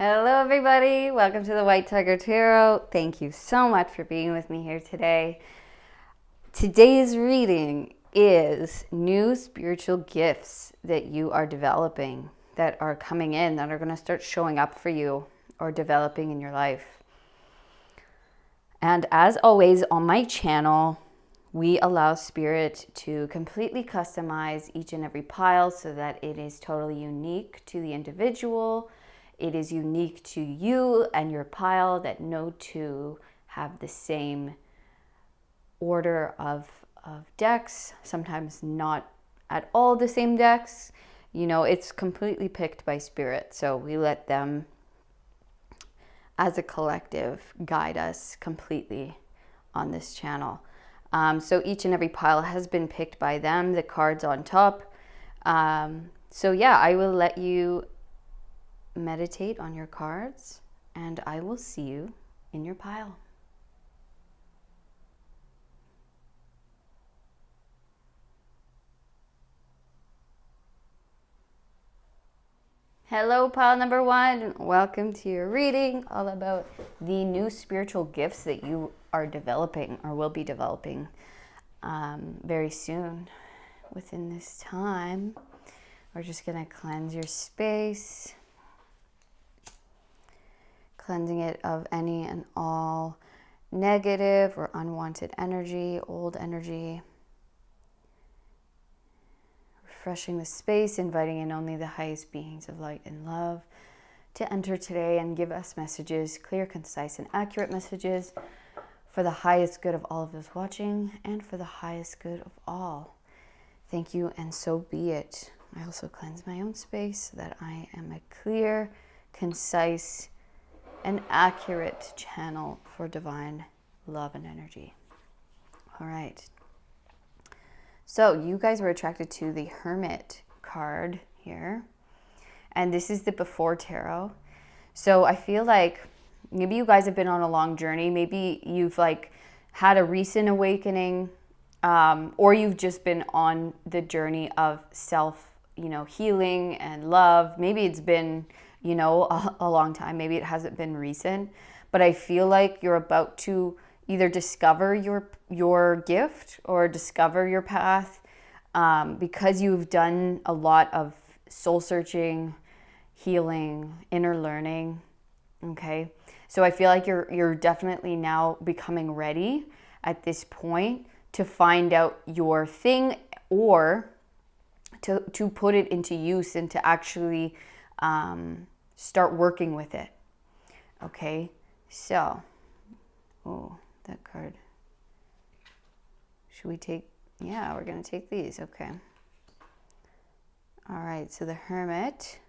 Hello everybody, welcome to the White Tiger Tarot. Thank you so much for being with me here today. Today's reading is new spiritual gifts that you are developing, that are coming in, that are going to start showing up for you or developing in your life. And as always on my channel, we allow Spirit to completely customize each and every pile so that it is totally unique to the individual. It is unique to you and your pile, that no two have the same order of decks, sometimes not at all the same decks. You know, it's completely picked by Spirit. So we let them, as a collective, guide us completely on this channel. So each and every pile has been picked by them, the cards on top. So yeah, I will let you meditate on your cards, and I will see you in your pile. Hello, pile number one. Welcome to your reading, all about the new spiritual gifts that you are developing or will be developing very soon. Within this time, we're just going to cleanse your space. Cleansing it of any and all negative or unwanted energy, old energy. Refreshing the space, inviting in only the highest beings of light and love to enter today and give us messages, clear, concise, and accurate messages for the highest good of all of those watching and for the highest good of all. Thank you, and so be it. I also cleanse my own space so that I am a clear, concise, an accurate channel for divine love and energy. All right. So you guys were attracted to the Hermit card here. And this is the before tarot. So I feel like maybe you guys have been on a long journey. Maybe you've had a recent awakening, or you've just been on the journey of self, healing and love. Maybe it's been a long time. Maybe it hasn't been recent, but I feel like you're about to either discover your gift or discover your path, because you've done a lot of soul searching, healing, inner learning. Okay. So I feel like you're definitely now becoming ready at this point to find out your thing, or to put it into use and to actually start working with it. Okay, so, oh, that card. Should we take, yeah, we're going to take these. Okay. All right, so the Hermit.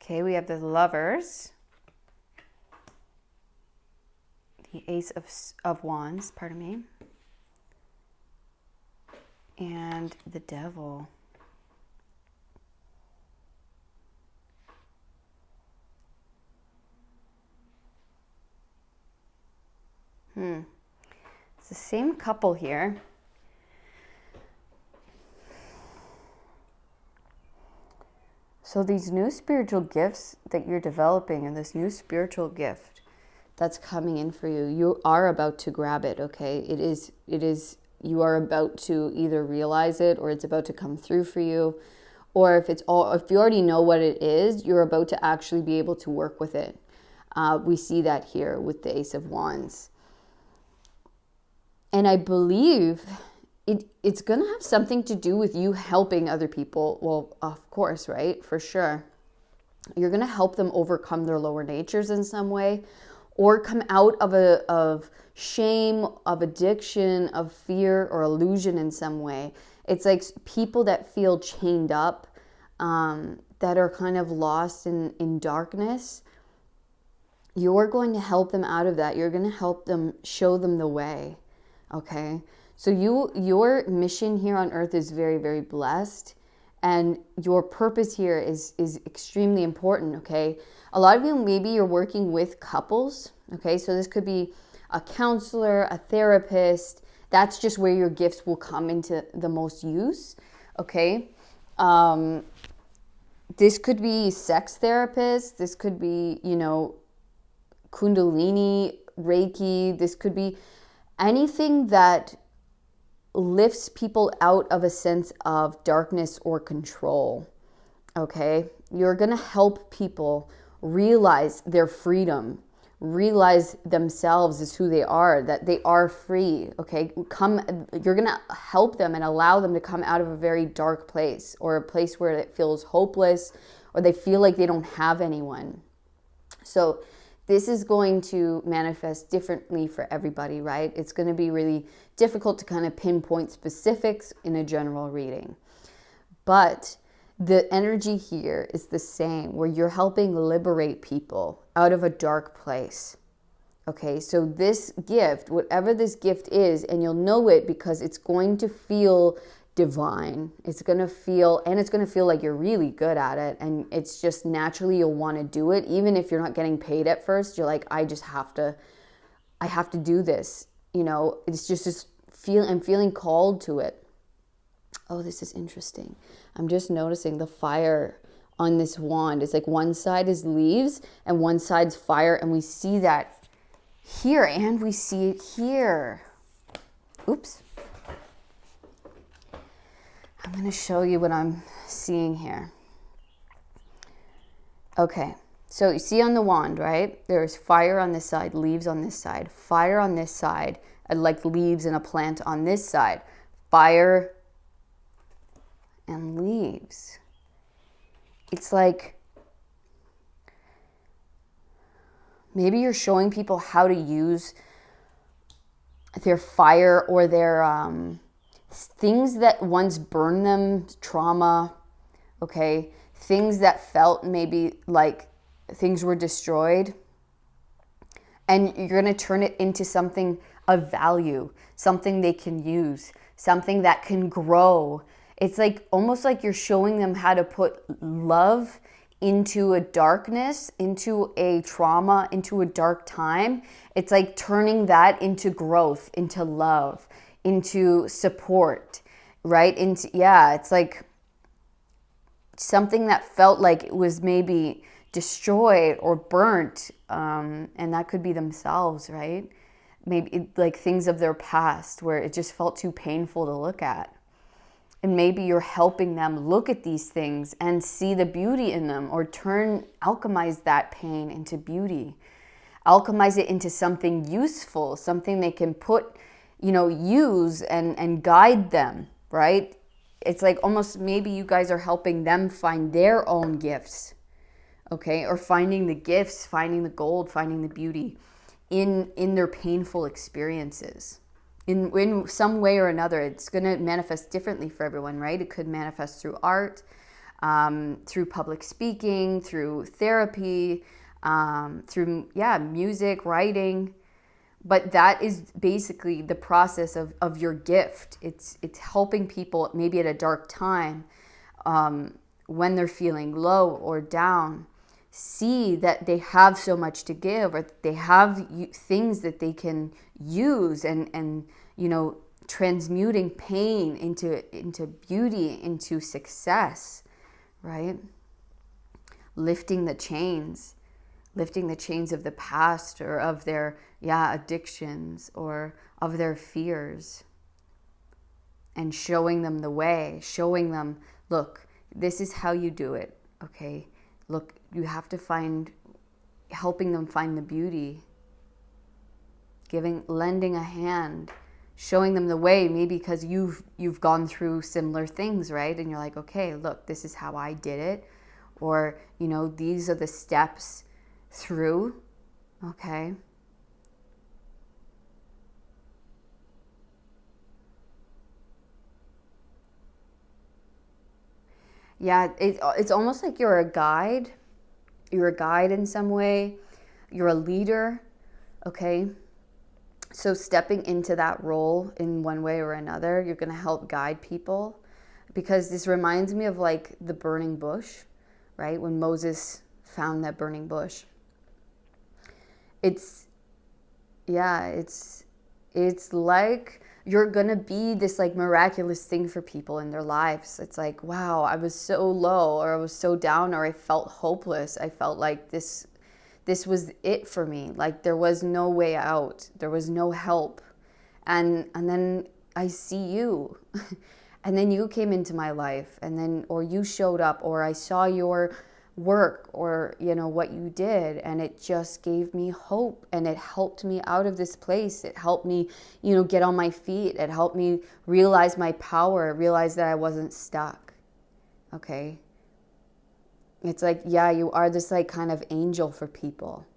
Okay, we have the Lovers. The Ace of Wands, pardon me. And the Devil. It's the same couple here. So these new spiritual gifts that you're developing, and this new spiritual gift that's coming in for you, you are about to grab it, okay? It is, you are about to either realize it, or it's about to come through for you. Or if you already know what it is, you're about to actually be able to work with it. We see that here with the Ace of Wands. And I believe it's going to have something to do with you helping other people. Well, of course, right? For sure. You're going to help them overcome their lower natures in some way, or come out of shame, of addiction, of fear or illusion in some way. It's like people that feel chained up, that are kind of lost in darkness. You're going to help them out of that. You're going to help them, show them the way. Okay, so your mission here on earth is very, very blessed, and your purpose here is extremely important. Okay, a lot of you, maybe you're working with couples. Okay, so this could be a counselor, a therapist. That's just where your gifts will come into the most use. Okay, This could be sex therapists. This could be, Kundalini, Reiki. This could be anything that lifts people out of a sense of darkness or control. Okay? You're going to help people realize their freedom, realize themselves as who they are, that they are free. Okay? You're going to help them and allow them to come out of a very dark place, or a place where it feels hopeless, or they feel like they don't have anyone. So this is going to manifest differently for everybody, right? It's going to be really difficult to kind of pinpoint specifics in a general reading. But the energy here is the same, where you're helping liberate people out of a dark place. Okay, so this gift, whatever this gift is, and you'll know it because it's going to feel divine. It's going to feel like you're really good at it, and it's just naturally you'll want to do it, even if you're not getting paid at first. You're like, I have to do this. It's just I'm feeling called to it. Oh, this is interesting. I'm just noticing the fire on this wand. It's like one side is leaves and one side's fire, and we see that here and we see it here. Oops. I'm going to show you what I'm seeing here. Okay, so you see on the wand, right? There's fire on this side, leaves on this side, fire on this side, and like leaves and a plant on this side, fire and leaves. It's like maybe you're showing people how to use their fire or their things that once burned them, trauma, okay? Things that felt maybe like things were destroyed. And you're going to turn it into something of value, something they can use, something that can grow. It's like almost like you're showing them how to put love into a darkness, into a trauma, into a dark time. It's like turning that into growth, into love, into support, right? It's like something that felt like it was maybe destroyed or burnt, and that could be themselves, right? Maybe like things of their past where it just felt too painful to look at. And maybe you're helping them look at these things and see the beauty in them, or alchemize that pain into beauty. Alchemize it into something useful, something they can use and guide them, right? It's like almost maybe you guys are helping them find their own gifts, okay? Or finding the gifts, finding the gold, finding the beauty in their painful experiences. In some way or another. It's going to manifest differently for everyone, right? It could manifest through art, through public speaking, through therapy, through music, writing. But that is basically the process of your gift. It's helping people maybe at a dark time, when they're feeling low or down, see that they have so much to give, or they have things that they can use, and transmuting pain into beauty, into success, right? Lifting the chains of the past, or of their addictions, or of their fears, and showing them the way, showing them, look, this is how you do it, okay? Look, you have to helping them find the beauty, lending a hand, showing them the way, maybe because you've gone through similar things, right? And you're like, okay, look, this is how I did it, or these are the steps through, okay? Yeah, it's almost like you're a guide. You're a guide in some way. You're a leader, okay? So stepping into that role in one way or another, you're going to help guide people. Because this reminds me of like the burning bush, right? When Moses found that burning bush. It's like you're gonna be this like miraculous thing for people in their lives. It's like, wow, I was so low, or I was so down, or I felt hopeless. I felt like this was it for me. Like there was no way out. There was no help. And then I see you. And then you came into my life, and then, or you showed up, or I saw your work, or, you know, what you did, and it just gave me hope, and it helped me out of this place. It helped me, you know, get on my feet. It helped me realize my power, realize that I wasn't stuck. Okay. It's like, yeah, you are this like kind of angel for people.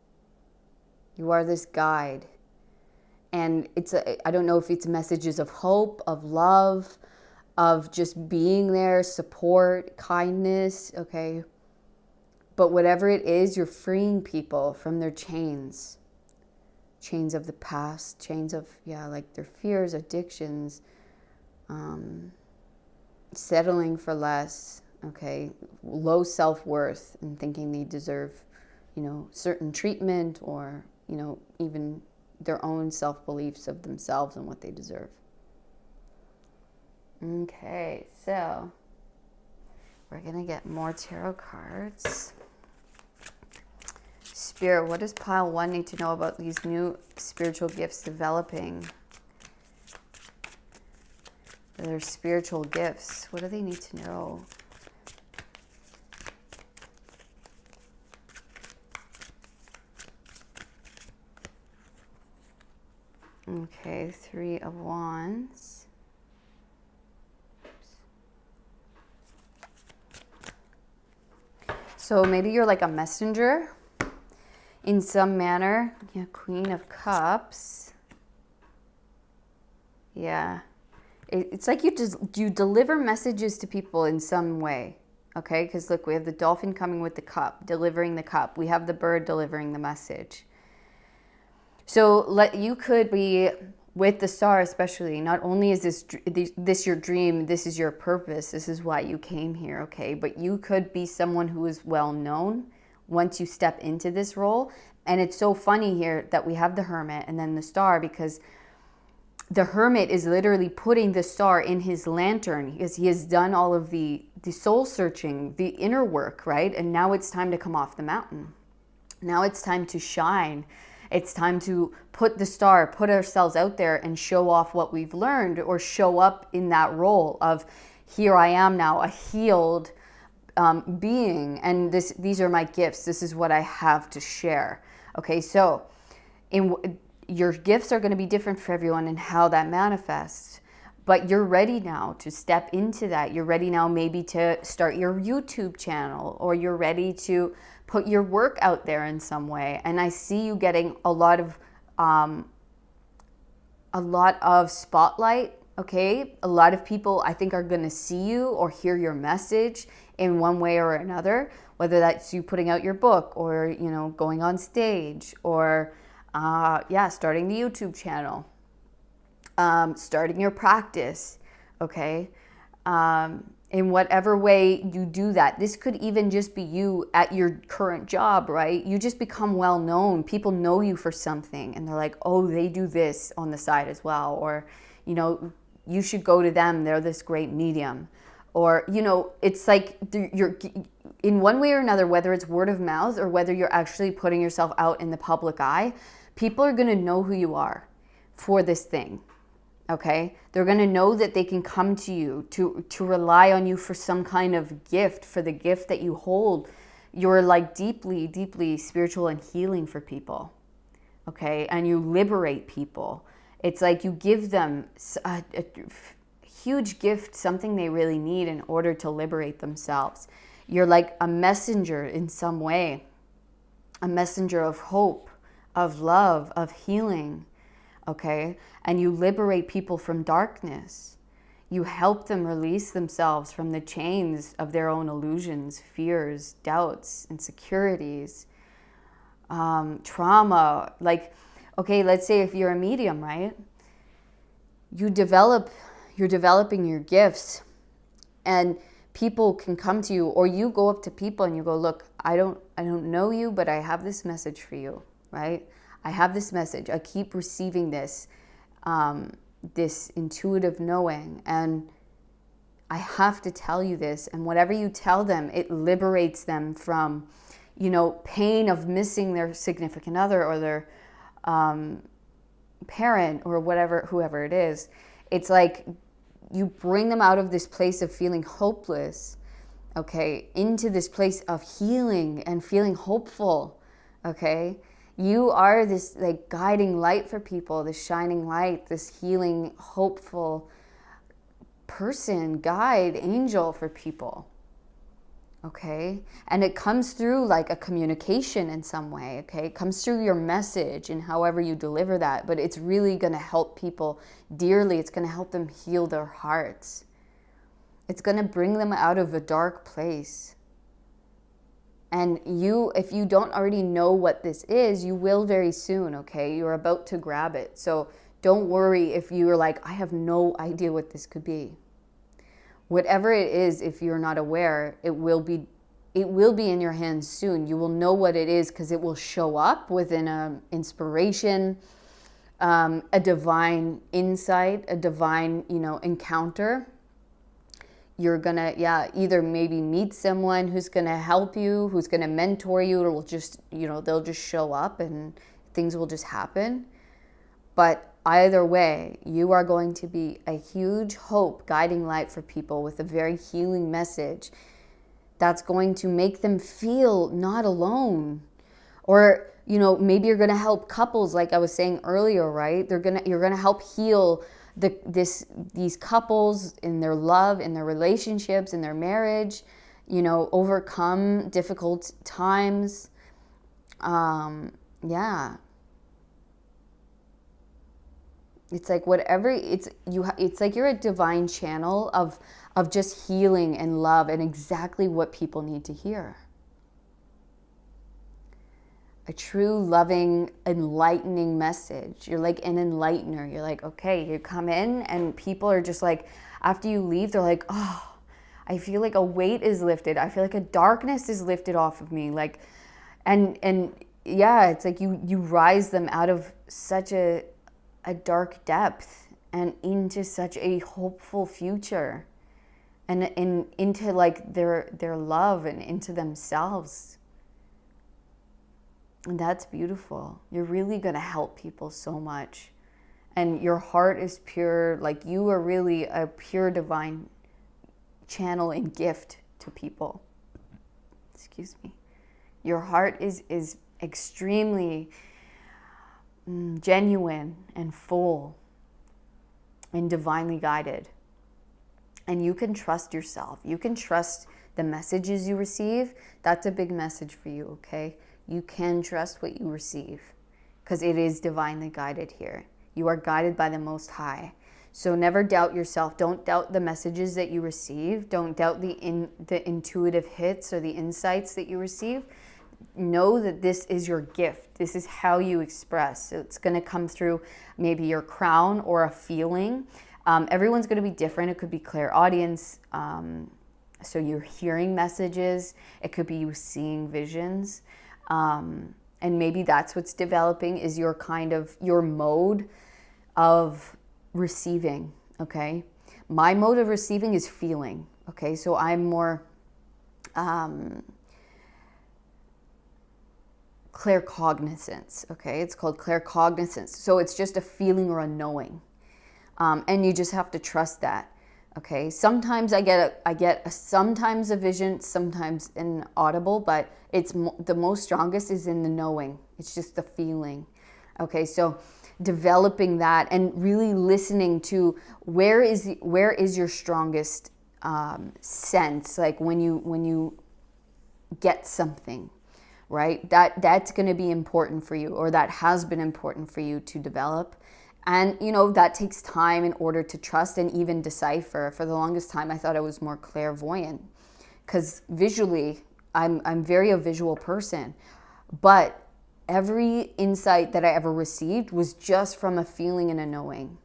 You are this guide. And I don't know if it's messages of hope, of love, of just being there, support, kindness, okay? But whatever it is, you're freeing people from their chains. Chains of the past, chains of, like their fears, addictions, settling for less, okay? Low self-worth and thinking they deserve, you know, certain treatment, or, you know, even their own self-beliefs of themselves and what they deserve. Okay, so we're going to get more tarot cards. Spirit, what does pile 1 need to know about these new spiritual gifts developing? Their spiritual gifts. What do they need to know? Okay, 3 of Wands. So maybe you're like a messenger in some manner. Yeah, Queen of Cups. Yeah. It's like you deliver messages to people in some way. Okay, because look, we have the dolphin coming with the cup, delivering the cup. We have the bird delivering the message. So you could be with the star, especially. Not only is this your dream, this is your purpose, this is why you came here, okay? But you could be someone who is well known once you step into this role. And it's so funny here that we have the Hermit and then the star, because the Hermit is literally putting the star in his lantern, because he has done all of the soul searching, the inner work, right? And now it's time to come off the mountain. Now it's time to shine. It's time to put the star, put ourselves out there and show off what we've learned, or show up in that role of, here I am now, a healed being, and these are my gifts. This is what I have to share. Okay, so your gifts are going to be different for everyone and how that manifests. But you're ready now to step into that. You're ready now maybe to start your YouTube channel, or you're ready to put your work out there in some way. And I see you getting a lot of spotlight, okay? A lot of people, I think, are going to see you or hear your message in one way or another, whether that's you putting out your book, or, you know, going on stage, or starting the YouTube channel, starting your practice, okay? In whatever way you do that. This could even just be you at your current job, right? You just become well known. People know you for something, and they're like, oh, they do this on the side as well. Or, you know, you should go to them. They're this great medium. Or, you know, it's like you're in one way or another, whether it's word of mouth or whether you're actually putting yourself out in the public eye, people are going to know who you are for this thing. Okay, they're going to know that they can come to you to rely on you for some kind of gift, for the gift that you hold. You're like deeply, deeply spiritual and healing for people. Okay, and you liberate people. It's like you give them a huge gift, something they really need in order to liberate themselves. You're like a messenger in some way, a messenger of hope, of love, of healing. Okay, and you liberate people from darkness. You help them release themselves from the chains of their own illusions, fears, doubts, insecurities, trauma. Like, okay, let's say if you're a medium, right? You're developing your gifts, and people can come to you, or you go up to people and you go, look, I don't know you, but I have this message for you, right? I have this message. I keep receiving this. this intuitive knowing. And I have to tell you this, and whatever you tell them, it liberates them from, pain of missing their significant other or their parent or whatever, whoever it is. It's like you bring them out of this place of feeling hopeless, okay, into this place of healing and feeling hopeful, okay? You are this like guiding light for people, this shining light, this healing, hopeful person, guide, angel for people, okay? And it comes through like a communication in some way, okay? It comes through your message and however you deliver that, but it's really going to help people dearly. It's going to help them heal their hearts. It's going to bring them out of a dark place. And if you don't already know what this is, you will very soon, okay? You're about to grab it. So don't worry if you're like, I have no idea what this could be. Whatever it is, if you're not aware, it will be in your hands soon. You will know what it is because it will show up within an inspiration, a divine insight, a divine, encounter. You're gonna, either maybe meet someone who's gonna help you, who's gonna mentor you, or will just, they'll just show up and things will just happen. But either way, you are going to be a huge hope, guiding light for people with a very healing message that's going to make them feel not alone. Or, maybe you're going to help couples, like I was saying earlier, right? You're going to help heal these couples in their love, in their relationships, in their marriage, overcome difficult times. It's like whatever, it's like you're a divine channel of just healing and love and exactly what people need to hear. A true, loving, enlightening message. You're like an enlightener. You're like, okay, you come in and people are just like, after you leave, they're like, oh, I feel like a weight is lifted. I feel like a darkness is lifted off of me. Like, and it's like you rise them out of such a dark depth and into such a hopeful future and into like their love and into themselves. And that's beautiful. You're really going to help people so much. And your heart is pure. Like you are really a pure divine channel and gift to people. Excuse me. Your heart is extremely genuine and full and divinely guided. And you can trust yourself. You can trust the messages you receive. That's a big message for you, okay? You can trust what you receive because it is divinely guided here. You are guided by the Most High. So never doubt yourself. Don't doubt the messages that you receive. Don't doubt the intuitive hits or the insights that you receive. Know that this is your gift. This is how you express. So it's going to come through maybe your crown or a feeling. Everyone's going to be different. It could be clairaudience. So you're hearing messages. It could be you seeing visions. And maybe that's what's developing is your mode of receiving, okay? My mode of receiving is feeling, okay? So I'm more claircognizance, okay? It's called claircognizance. So it's just a feeling or a knowing. And you just have to trust that. Okay, sometimes I get sometimes a vision, sometimes an audible, but it's the most strongest is in the knowing. It's just the feeling. Okay, so developing that and really listening to where is your strongest sense, like when you get something, right? That's going to be important for you, or that has been important for you to develop. And, that takes time in order to trust and even decipher. For the longest time, I thought I was more clairvoyant because visually, I'm very a visual person. But every insight that I ever received was just from a feeling and a knowing.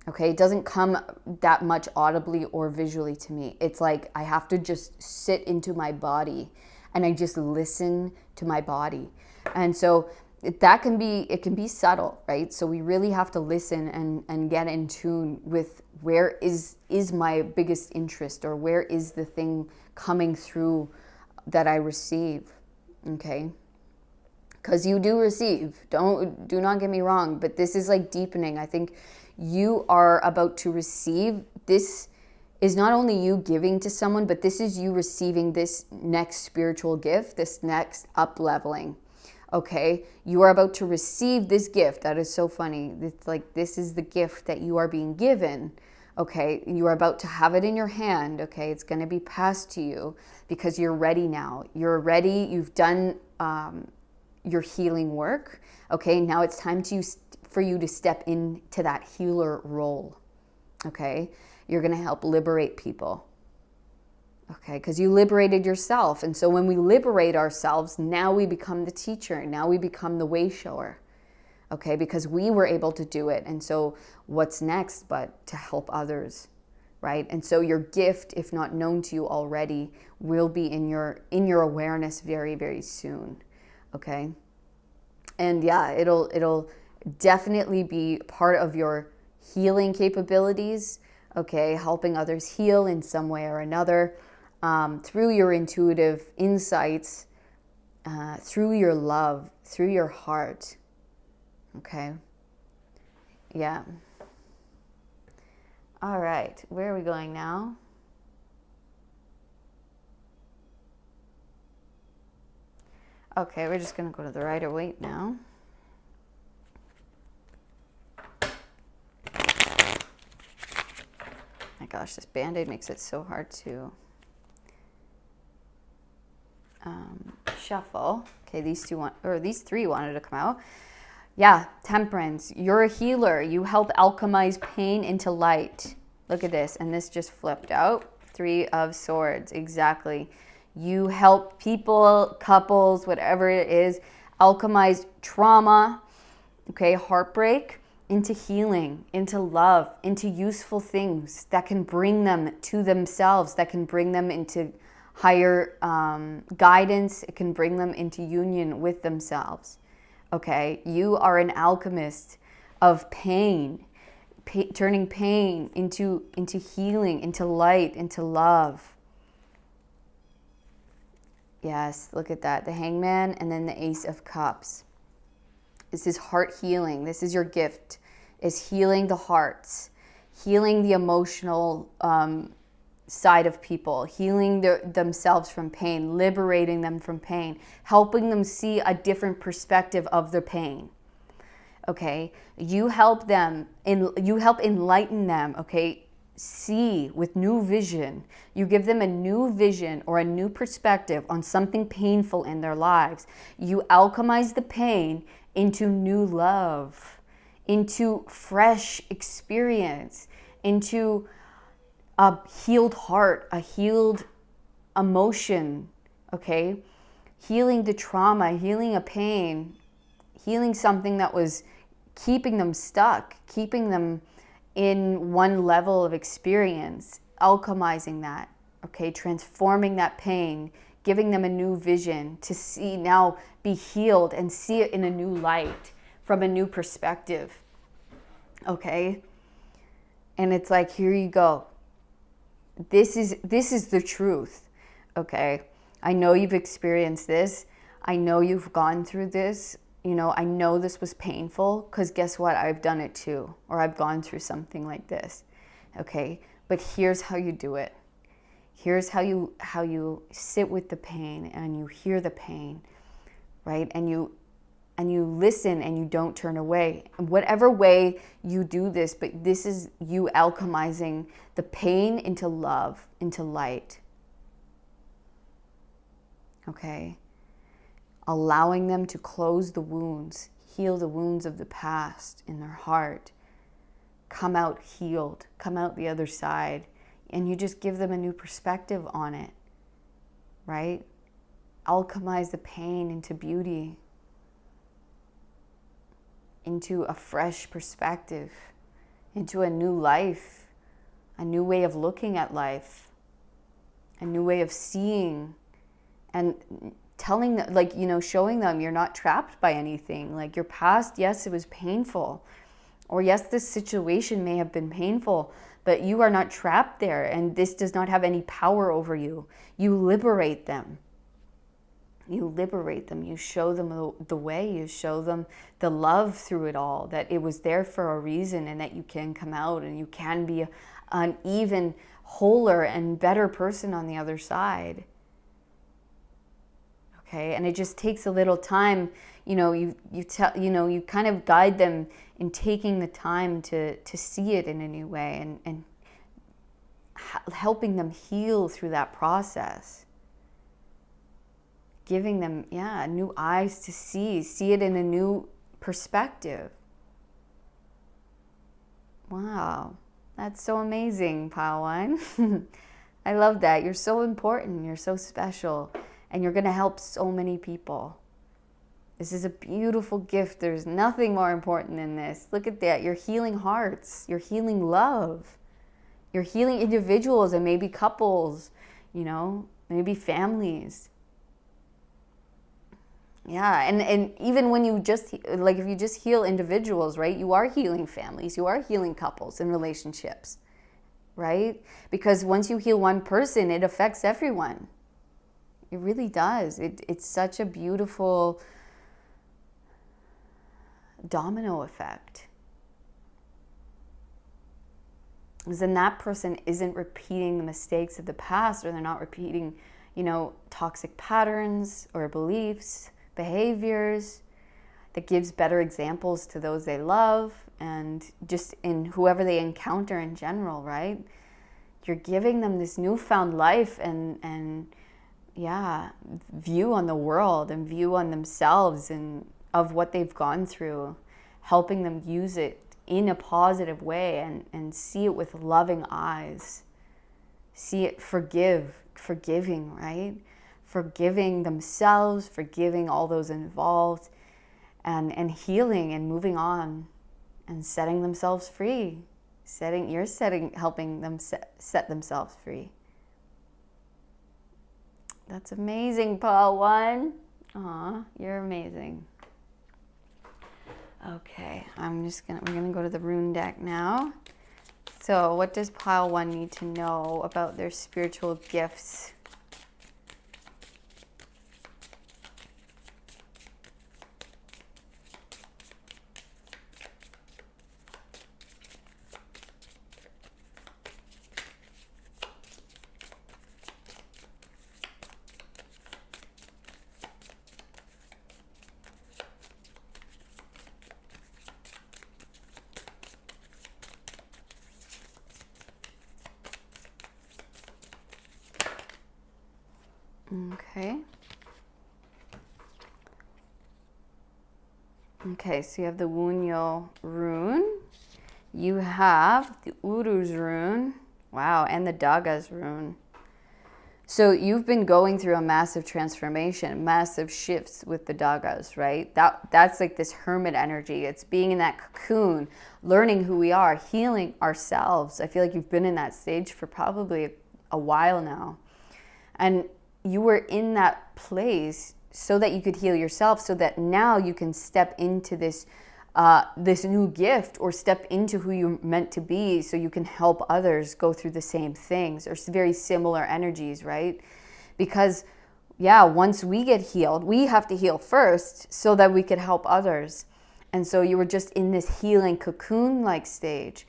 Okay, it doesn't come that much audibly or visually to me. It's like I have to just sit into my body and I just listen to my body. And so it can be subtle, right? So we really have to listen and get in tune with where is my biggest interest, or where is the thing coming through that I receive, okay? Because you do receive, do not get me wrong, but this is like deepening. I think you are about to receive. This is not only you giving to someone, but this is you receiving this next spiritual gift, this next up leveling. Okay, you are about to receive this gift. That is so funny. It's like, this is the gift that you are being given. Okay, you are about to have it in your hand. Okay, it's going to be passed to you because you're ready now. You're ready. You've done your healing work. Okay, now it's time for you to step into that healer role. Okay, you're going to help liberate people. Okay, because you liberated yourself. And so when we liberate ourselves, now we become the teacher. Now we become the way shower. Okay, because we were able to do it. And so what's next but to help others, right? And so your gift, if not known to you already, will be in your awareness very, very soon. Okay? And yeah, it'll definitely be part of your healing capabilities. Okay, helping others heal in some way or another. Through your intuitive insights, through your love, through your heart. Okay. Yeah. All right. Where are we going now? Okay, we're just going to go to the Rider-Waite now. My gosh, this Band-Aid makes it so hard to shuffle. Okay, these three wanted to come out. Yeah, Temperance. You're a healer. You help alchemize pain into light. Look at this. And this just flipped out. 3 of Swords. Exactly. You help people, couples, whatever it is, alchemize trauma, okay, heartbreak, into healing, into love, into useful things that can bring them to themselves, that can bring them into higher guidance. It can bring them into union with themselves. Okay, you are an alchemist of pain, turning pain into healing, into light, into love. Yes, look at that. The Hangman and then the Ace of Cups. This is heart healing. This is your gift, is healing the hearts, healing the emotional side of people, healing themselves from pain, liberating them from pain, helping them see a different perspective of their pain. Okay, you help enlighten them. Okay, see with new vision. You give them a new vision or a new perspective on something painful in their lives. You alchemize the pain into new love, into fresh experience, into a healed heart, a healed emotion, okay? Healing the trauma, healing a pain, healing something that was keeping them stuck, keeping them in one level of experience, alchemizing that, okay? Transforming that pain, giving them a new vision to see, now be healed and see it in a new light, from a new perspective, okay? And it's like, here you go. This is the truth, okay? I know you've experienced this. I know you've gone through this. You know, I know this was painful, because guess what? I've done it too, or I've gone through something like this, okay? But here's how you do it. Here's how you sit with the pain and you hear the pain, right? And you listen and you don't turn away. Whatever way you do this, but this is you alchemizing the pain into love, into light. Okay? Allowing them to close the wounds, heal the wounds of the past in their heart. Come out healed, come out the other side. And you just give them a new perspective on it, right? Alchemize the pain into beauty, into a fresh perspective, into a new life, a new way of looking at life, a new way of seeing and telling them, like, showing them you're not trapped by anything. Like, your past, yes, it was painful, or yes, this situation may have been painful, but you are not trapped there, and this does not have any power over you. You liberate them. You liberate them. You show them the way. You show them the love through it all, that it was there for a reason, and that you can come out and you can be an even wholer and better person on the other side. Okay, and it just takes a little time. You kind of guide them in taking the time to see it in a new way, and helping them heal through that process. Giving them, new eyes to see it in a new perspective. Wow, that's so amazing, Pile One. I love that. You're so important. You're so special. And you're going to help so many people. This is a beautiful gift. There's nothing more important than this. Look at that. You're healing hearts. You're healing love. You're healing individuals, and maybe couples, maybe families. Yeah, and even when you just, like, if you just heal individuals, right, you are healing families. You are healing couples and relationships, right? Because once you heal one person, it affects everyone. It really does. It's such a beautiful domino effect. Because then that person isn't repeating the mistakes of the past, or they're not repeating, toxic patterns or beliefs, behaviors. That gives better examples to those they love, and just in whoever they encounter in general, right? You're giving them this newfound life and view on the world, and view on themselves, and of what they've gone through, helping them use it in a positive way, and see it with loving eyes. See it forgiving, right? Forgiving themselves, forgiving all those involved, and healing and moving on, and setting themselves free. Helping them set themselves free. That's amazing, Pile One. Aw, you're amazing. Okay, we're gonna go to the rune deck now. So what does Pile One need to know about their spiritual gifts? Okay, so you have the Wunyo rune. You have the Uru's rune. Wow, and the Daga's rune. So you've been going through a massive transformation, massive shifts with the Dagas, right? That's like this hermit energy. It's being in that cocoon, learning who we are, healing ourselves. I feel like you've been in that stage for probably a while now. And you were in that place so that you could heal yourself, so that now you can step into this new gift, or step into who you're meant to be, so you can help others go through the same things, or very similar energies, right? Because, once we get healed, we have to heal first so that we could help others. And so you were just in this healing cocoon-like stage,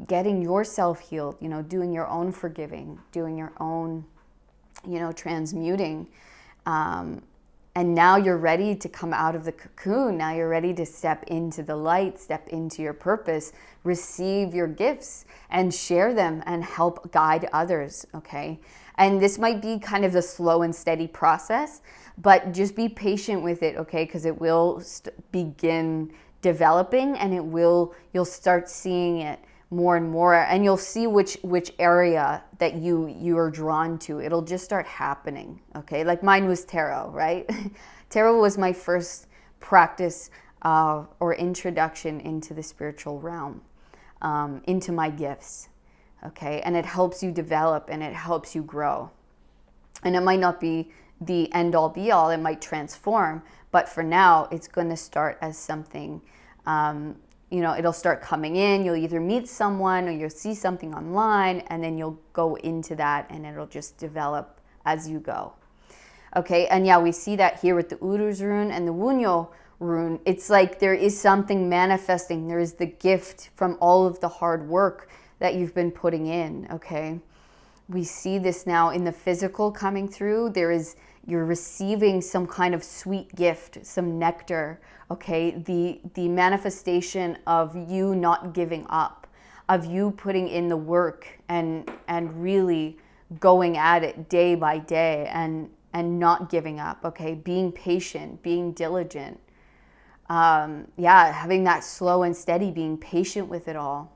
getting yourself healed, doing your own forgiving, doing your own, transmuting. And now you're ready to come out of the cocoon. Now you're ready to step into the light, step into your purpose, receive your gifts and share them and help guide others, okay? And this might be kind of a slow and steady process, but just be patient with it, okay? Because it will begin developing, and you'll start seeing it more and more, and you'll see which area that you are drawn to. It'll just start happening, okay? Like mine was tarot, right? Tarot was my first practice or introduction into the spiritual realm, into my gifts, okay? And it helps you develop, and it helps you grow. And it might not be the end all be all. It might transform, but for now, it's going to start as something, it'll start coming in. You'll either meet someone or you'll see something online, and then you'll go into that, and it'll just develop as you go. Okay, and yeah, we see that here with the Uruz rune and the Wunyo rune. It's like there is something manifesting. There is the gift from all of the hard work that you've been putting in, okay? We see this now in the physical coming through. You're receiving some kind of sweet gift, some nectar, okay? The manifestation of you not giving up, of you putting in the work and really going at it day by day and not giving up, okay? Being patient, being diligent. Having that slow and steady, being patient with it all.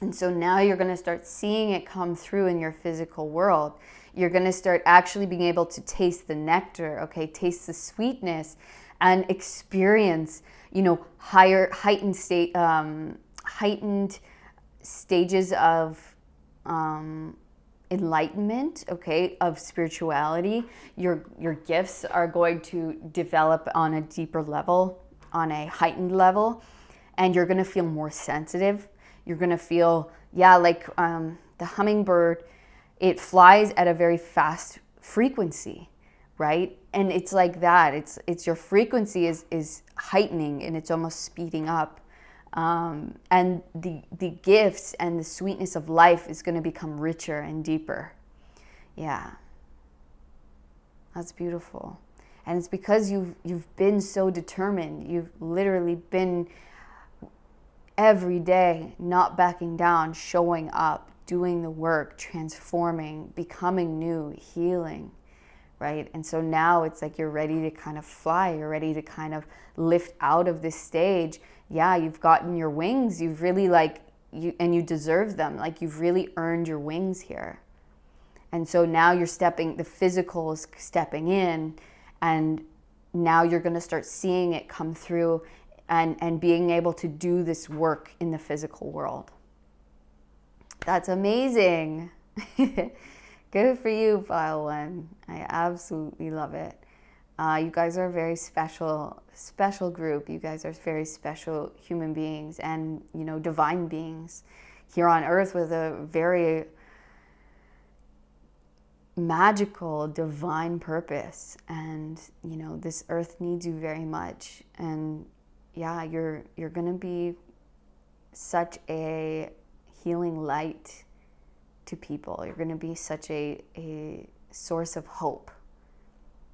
And so now you're going to start seeing it come through in your physical world. You're going to start actually being able to taste the nectar, okay? Taste the sweetness and experience, heightened stages of enlightenment, okay, of spirituality. Your gifts are going to develop on a deeper level, on a heightened level, and you're going to feel more sensitive. You're going to feel, like the hummingbird, it flies at a very fast frequency, right? And it's like that. It's your frequency is heightening, and it's almost speeding up. And the gifts and the sweetness of life is going to become richer and deeper. Yeah. That's beautiful. And it's because you've been so determined. You've literally been every day not backing down, showing up, doing the work, transforming, becoming new, healing, right? And so now it's like you're ready to kind of fly. You're ready to kind of lift out of this stage. Yeah, you've gotten your wings. You've really you deserve them. Like you've really earned your wings here. And so now the physical is stepping in, and now you're going to start seeing it come through and being able to do this work in the physical world. That's amazing. Good for you, File One. I absolutely love it. You guys are a very special group. You guys are very special human beings and, divine beings here on earth with a very magical, divine purpose. And, this earth needs you very much. And yeah, you're going to be such a healing light to people. You're going to be such a source of hope.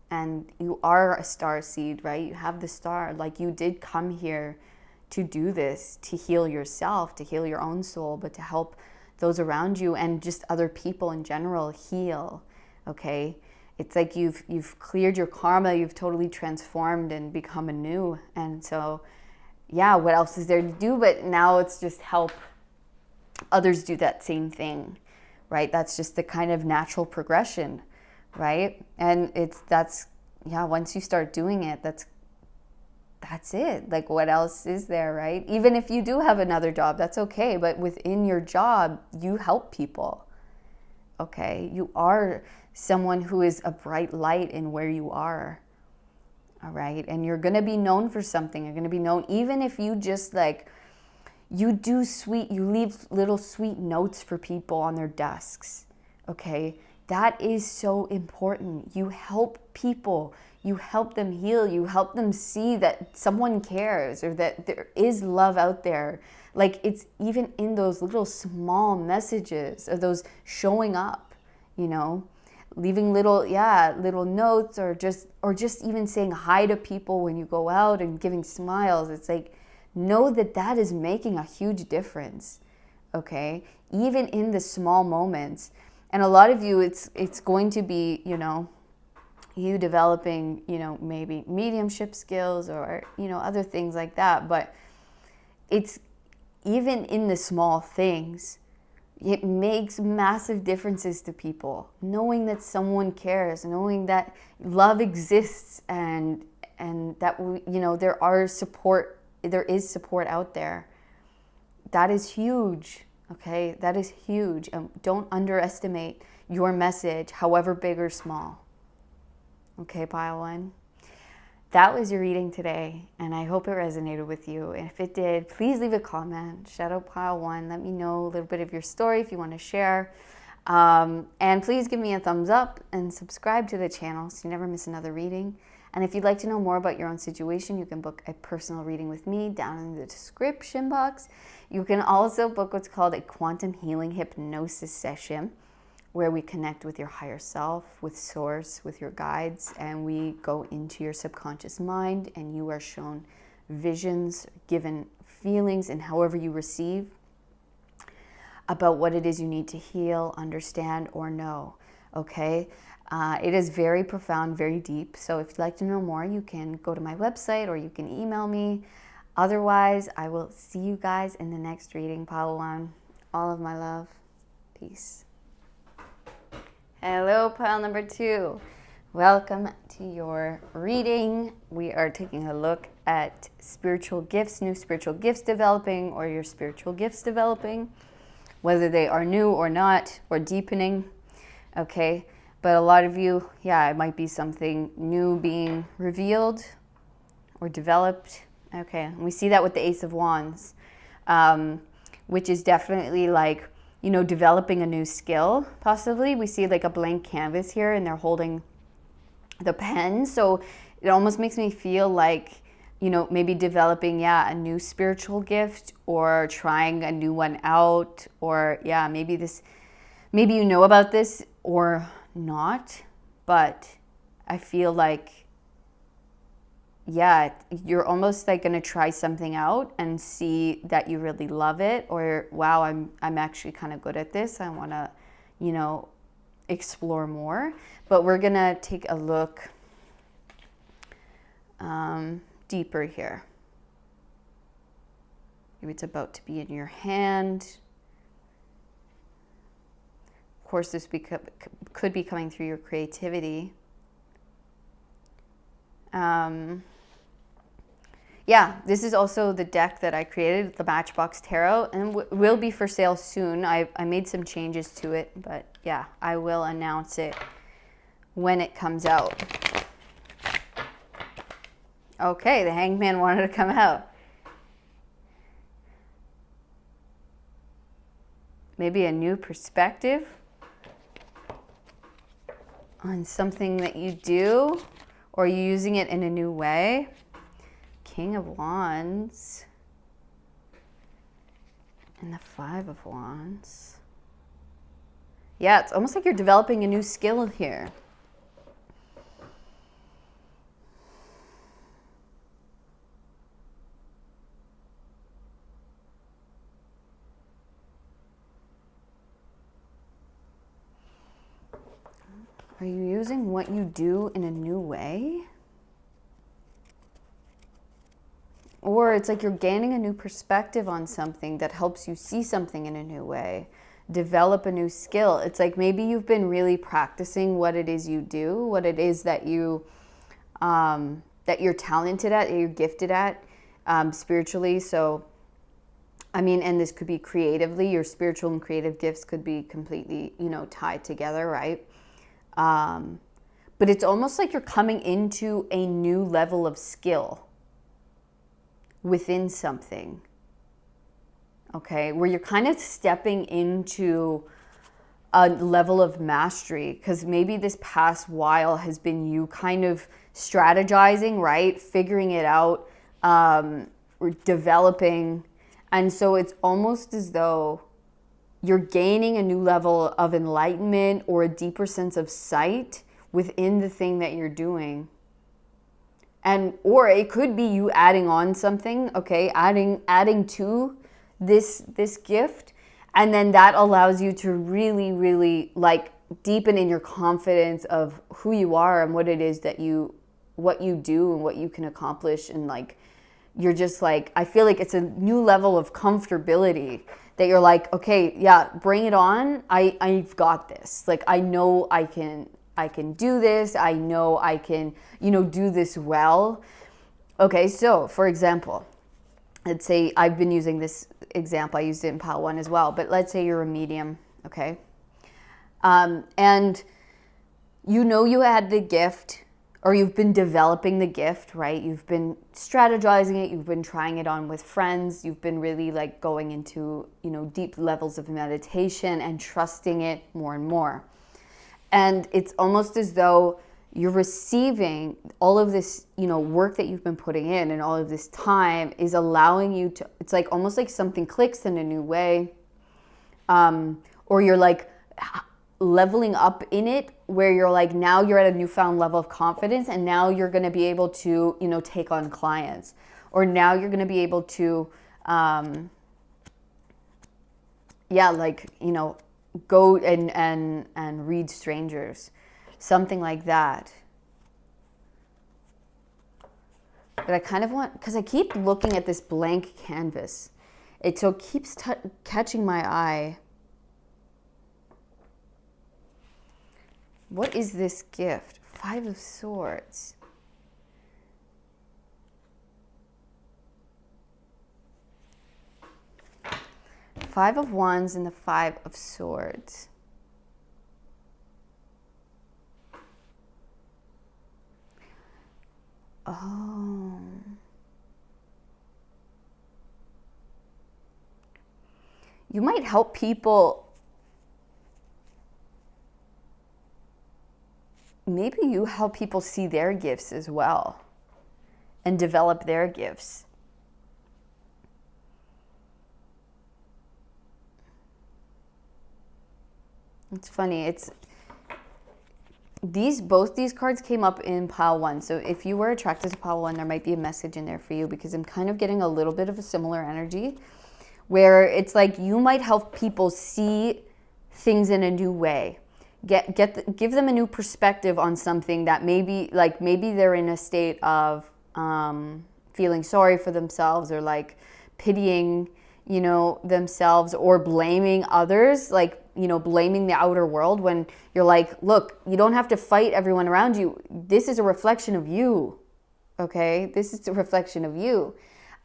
And you are a star seed, right? You have the star. Like you did come here to do this, to heal yourself, to heal your own soul, but to help those around you and just other people in general heal, okay? It's like you've cleared your karma, you've totally transformed and become anew. And so, yeah, what else is there to do? But now it's just help others do that same thing, right? That's just the kind of natural progression, right? And once you start doing it, that's it. Like what else is there, right? Even if you do have another job, that's okay. But within your job, you help people, okay? You are someone who is a bright light in where you are, all right? And you're going to be known for something. You're going to be known, even if you just you leave little sweet notes for people on their desks, okay? That is so important. You help people. You help them heal. You help them see that someone cares or that there is love out there. Like it's even in those little small messages or those showing up, leaving little notes or just even saying hi to people when you go out and giving smiles. It's like, know that is making a huge difference, okay? Even in the small moments. And a lot of you, it's going to be, you developing, maybe mediumship skills or, other things like that. But it's even in the small things, it makes massive differences to people. Knowing that someone cares, knowing that love exists and that, there is support out there. That is huge. Okay, that is huge. Don't underestimate your message, however big or small. Okay, pile one. That was your reading today, and I hope it resonated with you. And if it did, please leave a comment. Shout out pile one. Let me know a little bit of your story if you want to share. And please give me a thumbs up and subscribe to the channel so you never miss another reading. And if you'd like to know more about your own situation, you can book a personal reading with me down in the description box. You can also book what's called a quantum healing hypnosis session, where we connect with your higher self, with source, with your guides, and we go into your subconscious mind, and you are shown visions, given feelings, and however you receive about what it is you need to heal, understand, or know, okay? It is very profound, very deep, so if you'd like to know more, you can go to my website or you can email me. Otherwise, I will see you guys in the next reading, pile one. All of my love. Peace. Hello, pile number two. Welcome to your reading. We are taking a look at spiritual gifts, new spiritual gifts developing, or your spiritual gifts developing, whether they are new or not, or deepening, okay? But a lot of you, yeah, it might be something new being revealed or developed, okay? And we see that with the Ace of Wands, which is definitely like, you know, developing a new skill, possibly. We see like a blank canvas here, and they're holding the pen. So it almost makes me feel like, you know, maybe developing, a new spiritual gift, or trying a new one out, or maybe you know about this or not, but I feel like, you're almost like going to try something out and see that you really love it, or wow, I'm actually kind of good at this. I want to, you know, explore more. But we're going to take a look deeper here. Maybe it's about to be in your hand. Of course, this could be coming through your creativity. This is also the deck that I created, the Matchbox Tarot, and will be for sale soon. I made some changes to it, but I will announce it when it comes out. Okay, the Hangman wanted to come out. Maybe a new perspective on something that you do, or you're using it in a new way. King of Wands and the Five of Wands. Yeah, it's almost like you're developing a new skill here. Are you using what you do in a new way? Or it's like you're gaining a new perspective on something that helps you see something in a new way, develop a new skill. It's like maybe you've been really practicing what it is you do, what it is that you that you're talented at, that you're gifted at spiritually. So, I mean, and this could be creatively. Your spiritual and creative gifts could be completely, you know, tied together, right? But it's almost like you're coming into a new level of skill within something, okay, where you're kind of stepping into a level of mastery, because maybe this past while has been you kind of strategizing, right, figuring it out, or developing, and so it's almost as though you're gaining a new level of enlightenment or a deeper sense of sight within the thing that you're doing. And or it could be you adding on something, okay, adding to this gift, and then that allows you to really, really like deepen in your confidence of who you are and what it is that what you do and what you can accomplish, and like you're just like, I feel like it's a new level of comfortability that you're like, okay, bring it on. I've got this. Like I know I can do this. I know I can, you know, do this well. Okay, so for example, let's say I've been using this example. I used it in pile one as well, but let's say you're a medium, okay? And you know you had the gift or you've been developing the gift, right? You've been strategizing it, you've been trying it on with friends, you've been really like going into, deep levels of meditation and trusting it more and more. And it's almost as though you're receiving all of this, work that you've been putting in, and all of this time is allowing you to, it's like almost like something clicks in a new way. Or you're like leveling up in it, where you're like, now you're at a newfound level of confidence, and now you're going to be able to, take on clients, or now you're going to be able to, go and read strangers, something like that. But I kind of want, because I keep looking at this blank canvas, it keeps catching my eye. What is this gift? 5 of Swords. Five of Wands and the 5 of Swords. Oh. You might help people. Maybe you help people see their gifts as well and develop their gifts. It's funny. Both these cards came up in pile 1. So if you were attracted to pile 1, there might be a message in there for you, because I'm kind of getting a little bit of a similar energy where it's like you might help people see things in a new way. Give them a new perspective on something that maybe they're in a state of feeling sorry for themselves, or like pitying, themselves, or blaming others, like, blaming the outer world, when you're like, look, you don't have to fight everyone around you. This is a reflection of you. Okay? This is a reflection of you.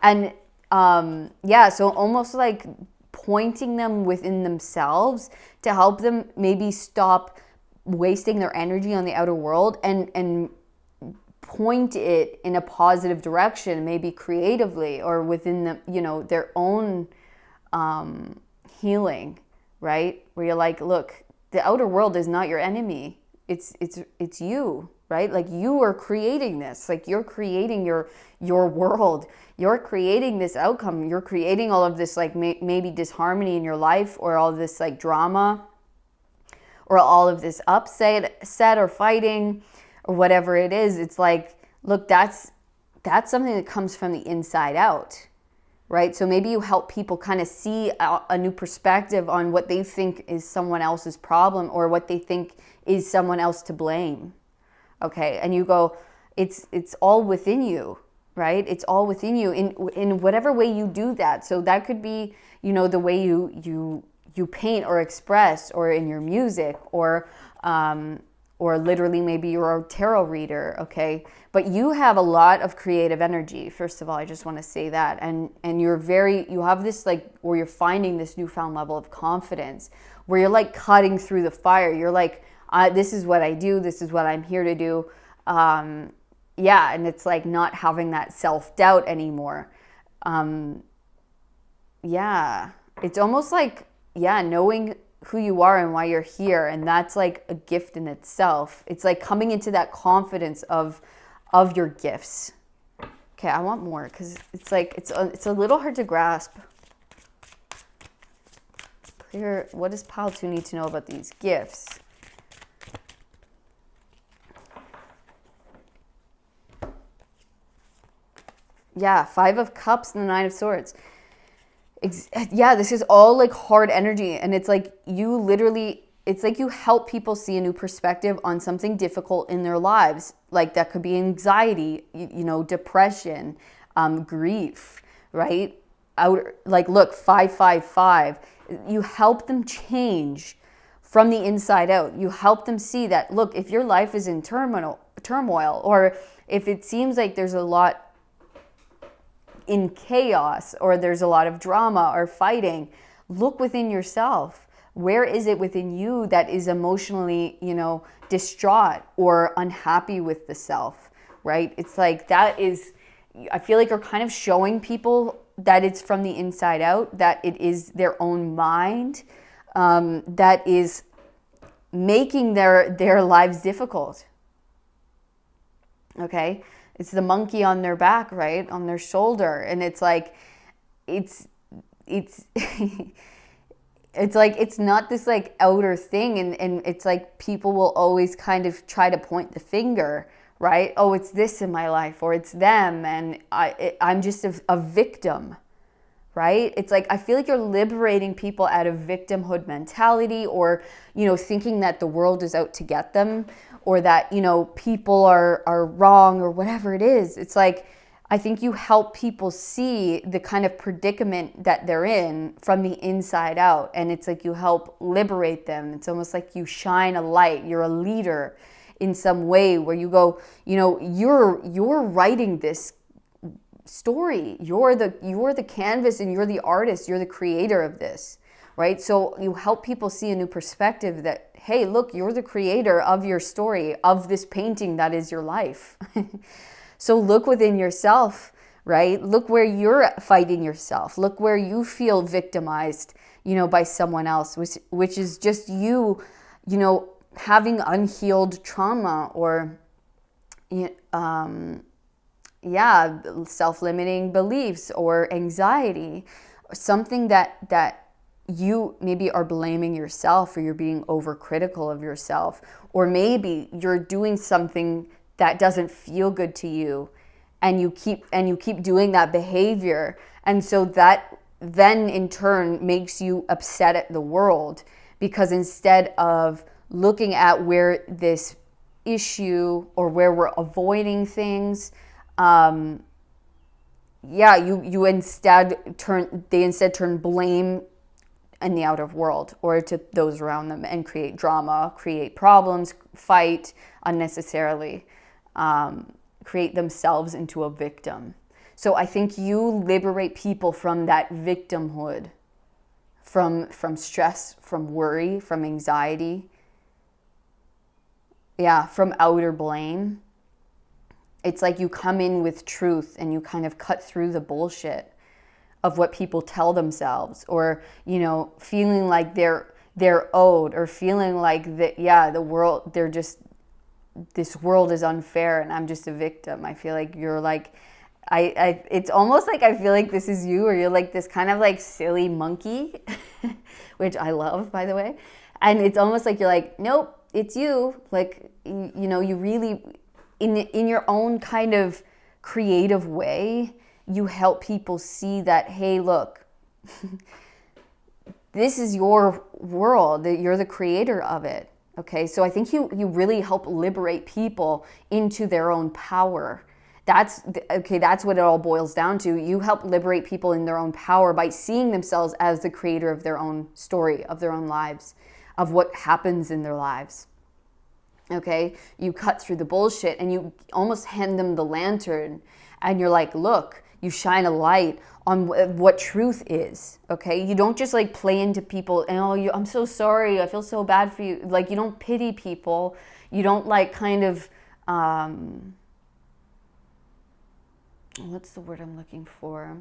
And so almost like pointing them within themselves to help them maybe stop wasting their energy on the outer world, and point it in a positive direction, maybe creatively, or within the, their own healing, right? Where you're like, look, the outer world is not your enemy. It's you, right? Like, you are creating this. Like, you're creating your world. You're creating this outcome. You're creating all of this, like, maybe disharmony in your life, or all of this, like, drama, or all of this upset or fighting, or whatever it is. It's like, look, that's something that comes from the inside out, right? So maybe you help people kind of see a new perspective on what they think is someone else's problem, or what they think is someone else to blame. Okay, and you go, it's all within you, right? It's all within you in whatever way you do that. So that could be, the way you paint or express, or in your music, or literally maybe you're a tarot reader, okay? But you have a lot of creative energy. First of all, I just want to say that. And you have this, like, where you're finding this newfound level of confidence, where you're like cutting through the fire. You're like, this is what I do. This is what I'm here to do. And it's like not having that self-doubt anymore. It's almost like, knowing who you are and why you're here. And that's like a gift in itself. It's like coming into that confidence of your gifts. Okay, I want more, because it's like, it's a little hard to grasp. Clear, what does pile 2 need to know about these gifts? Yeah, 5 of Cups and the 9 of Swords. This is all like hard energy. And it's like you literally, it's like you help people see a new perspective on something difficult in their lives. Like that could be anxiety, depression, grief, right? Like, look, 555. You help them change from the inside out. You help them see that, look, if your life is in turmoil, or if it seems like there's a lot in chaos, or there's a lot of drama or fighting, look within yourself. Where is it within you that is emotionally, distraught or unhappy with the self, right? It's like that is, I feel like you're kind of showing people that it's from the inside out, that it is their own mind that is making their lives difficult. Okay? It's the monkey on their back, right? On their shoulder. And it's like, it's it's like, it's not this like outer thing. And it's like people will always kind of try to point the finger, right? Oh, it's this in my life, or it's them. And I'm just a victim, right? It's like, I feel like you're liberating people out of victimhood mentality, or, thinking that the world is out to get them, or that, people are wrong, or whatever it is. It's like, I think you help people see the kind of predicament that they're in from the inside out. And it's like you help liberate them. It's almost like you shine a light. You're a leader in some way where you go, you're writing this story. You're the canvas, and you're the artist. You're the creator of this, right? So you help people see a new perspective that, hey, look, you're the creator of your story, of this painting that is your life. So look within yourself, right? Look where you're fighting yourself. Look where you feel victimized, by someone else, which is just you, having unhealed trauma, or, self-limiting beliefs, or anxiety, or something that you maybe are blaming yourself, or you're being overcritical of yourself, or maybe you're doing something that doesn't feel good to you, and you keep doing that behavior, and so that then in turn makes you upset at the world, because instead of looking at where this issue, or where we're avoiding things, you instead turn blame in the outer world, or to those around them, and create drama, create problems, fight unnecessarily, create themselves into a victim. So I think you liberate people from that victimhood, from stress, from worry, from anxiety, from outer blame. It's like you come in with truth, and you kind of cut through the bullshit of what people tell themselves, or, feeling like they're owed, or feeling like that, the world, this world is unfair, and I'm just a victim. I feel like you're like, it's almost like I feel like this is you, or you're like this kind of like silly monkey, which I love, by the way. And it's almost like you're like, nope, it's you. Like, you really, in your own kind of creative way, you help people see that, hey, look, this is your world, that you're the creator of it. Okay, so I think you really help liberate people into their own power. That's what it all boils down to. You help liberate people in their own power by seeing themselves as the creator of their own story, of their own lives, of what happens in their lives. Okay, you cut through the bullshit, and you almost hand them the lantern, and you're like, look, you shine a light on what truth is. Okay, you don't just like play into people and, I'm so sorry, I feel so bad for you. Like, you don't pity people. You don't like kind of what's the word I'm looking for?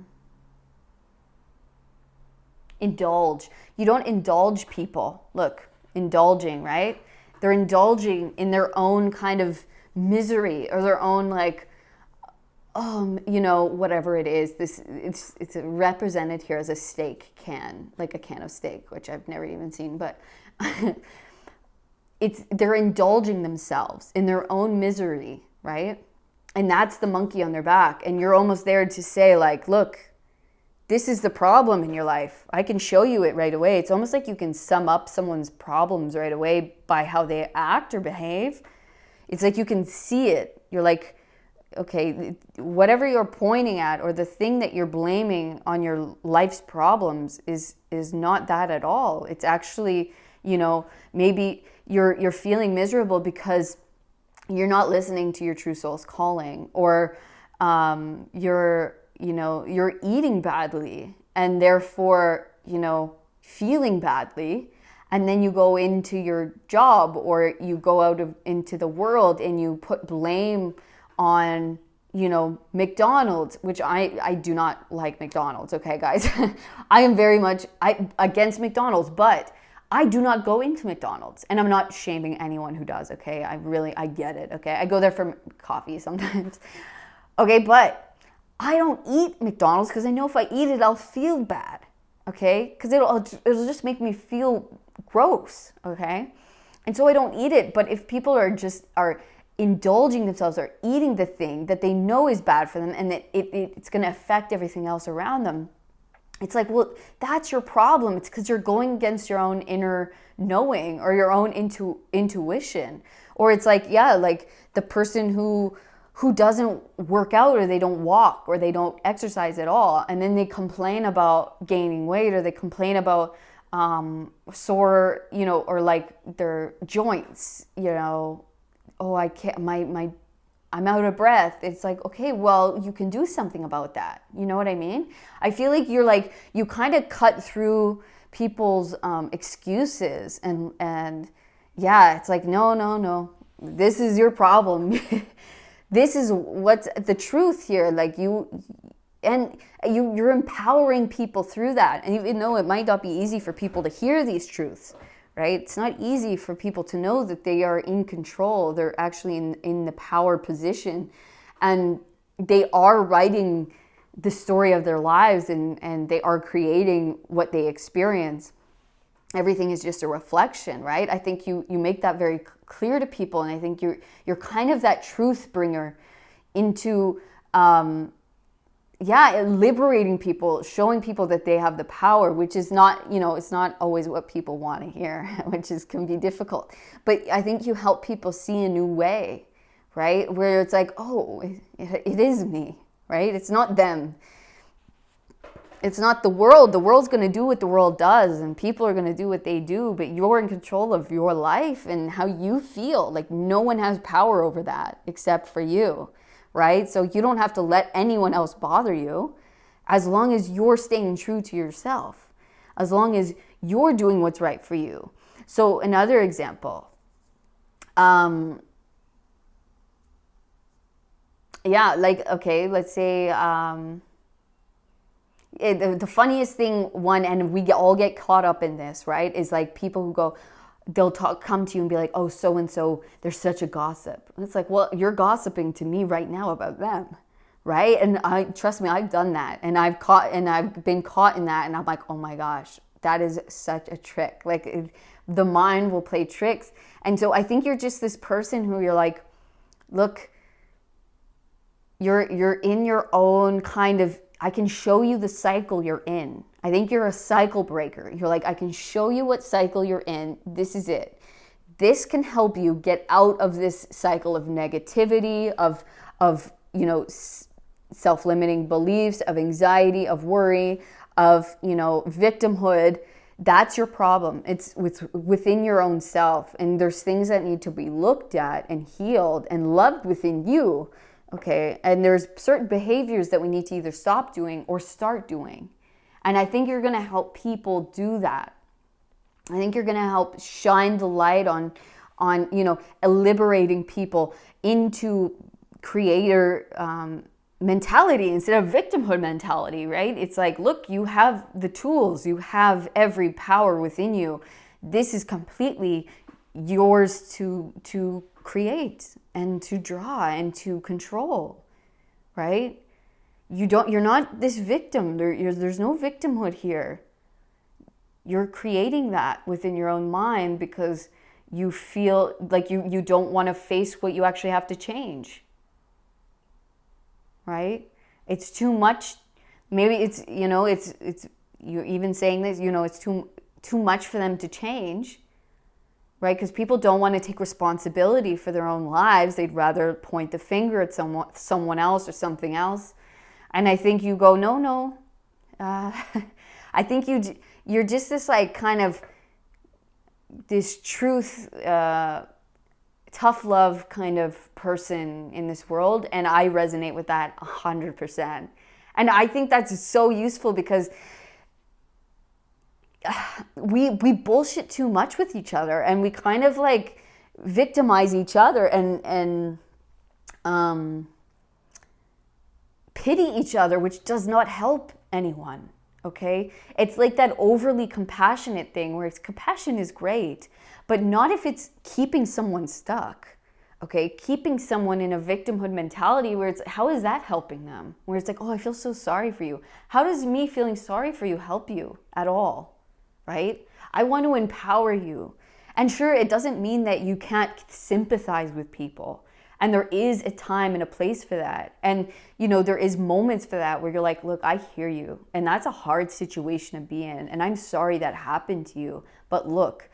Indulge. You don't indulge people. Look, indulging, right? They're indulging in their own kind of misery, or their own like, whatever it is. It's represented here as a steak can, like a can of steak, which I've never even seen, but they're indulging themselves in their own misery, right? And that's the monkey on their back. And you're almost there to say, like, look, this is the problem in your life. I can show you it right away. It's almost like you can sum up someone's problems right away by how they act or behave. It's like you can see it. You're like, okay, whatever you're pointing at, or the thing that you're blaming on your life's problems is not that at all. It's actually, maybe you're feeling miserable because you're not listening to your true soul's calling, or you're eating badly, and therefore, feeling badly, And then you go into your job or you go out into the world and you put blame on, McDonald's, which I do not like McDonald's, okay, guys? I am very much against McDonald's, but I do not go into McDonald's, and I'm not shaming anyone who does, okay? I get it, okay? I go there for coffee sometimes, okay? But I don't eat McDonald's because I know if I eat it, I'll feel bad, okay? Because it'll just make me feel gross, okay? And so I don't eat it. But if people are indulging themselves or eating the thing that they know is bad for them and that it's going to affect everything else around them, it's like, well, that's your problem. It's because you're going against your own inner knowing or your own intuition. Or it's like, yeah, like the person who doesn't work out or they don't walk or they don't exercise at all, and then they complain about gaining weight or they complain about sore, or like their joints, oh, I can't, I'm out of breath. It's like, okay, well, you can do something about that. You know what I mean? I feel like you kind of cut through people's excuses and yeah, it's like, no, this is your problem. This is what's the truth here. Like you're empowering people through that. And even though it might not be easy for people to hear these truths, right? It's not easy for people to know that they are in control. They're actually in the power position, and they are writing the story of their lives, and they are creating what they experience. Everything is just a reflection, right? I think you make that very clear to people, and I think you're kind of that truth bringer into liberating people, showing people that they have the power, which is not, it's not always what people want to hear, which can be difficult. But I think you help people see a new way, right? Where it's like, oh, it is me, right? It's not them. It's not the world. The world's going to do what the world does, and people are going to do what they do, but you're in control of your life and how you feel. Like no one has power over that except for you. Right? So you don't have to let anyone else bother you as long as you're staying true to yourself, as long as you're doing what's right for you. So another example, let's say the funniest thing, and we all get caught up in this, right, is like people who go, they'll come to you and be like, oh, so-and-so, they're such a gossip. And it's like, well, you're gossiping to me right now about them, right? And trust me, I've done that. And I've been caught in that. And I'm like, oh my gosh, that is such a trick. Like the mind will play tricks. And so I think you're just this person who you're like, look, you're in your own kind of, I can show you the cycle you're in. I think you're a cycle breaker. You're like, I can show you what cycle you're in. This is it. This can help you get out of this cycle of negativity, of self-limiting beliefs, of anxiety, of worry, of, victimhood. That's your problem. It's within your own self. And there's things that need to be looked at and healed and loved within you. Okay. And there's certain behaviors that we need to either stop doing or start doing. And I think you're going to help people do that. I think you're going to help shine the light on liberating people into creator mentality instead of victimhood mentality, right? It's like, look, you have the tools, you have every power within you. This is completely yours to create and to draw and to control, right? You're not this victim. There's no victimhood here. You're creating that within your own mind because you feel like you don't want to face what you actually have to change. Right? It's too much. Maybe it's you're even saying this, it's too much for them to change. Right? Because people don't want to take responsibility for their own lives. They'd rather point the finger at someone else or something else. And I think you go, no. I think you're just this like kind of this truth, tough love kind of person in this world. And I resonate with that 100%. And I think that's so useful because we bullshit too much with each other, and we kind of like victimize each other and pity each other, which does not help anyone. Okay, it's like that overly compassionate thing where compassion is great, but not if it's keeping someone stuck. Okay, keeping someone in a victimhood mentality where it's, how is that helping them? Where it's like, oh, I feel so sorry for you. How does me feeling sorry for you help you at all? Right? I want to empower you. And sure, it doesn't mean that you can't sympathize with people. And there is a time and a place for that. And, you know, there is moments for that where you're like, look, I hear you. And that's a hard situation to be in. And I'm sorry that happened to you. But look,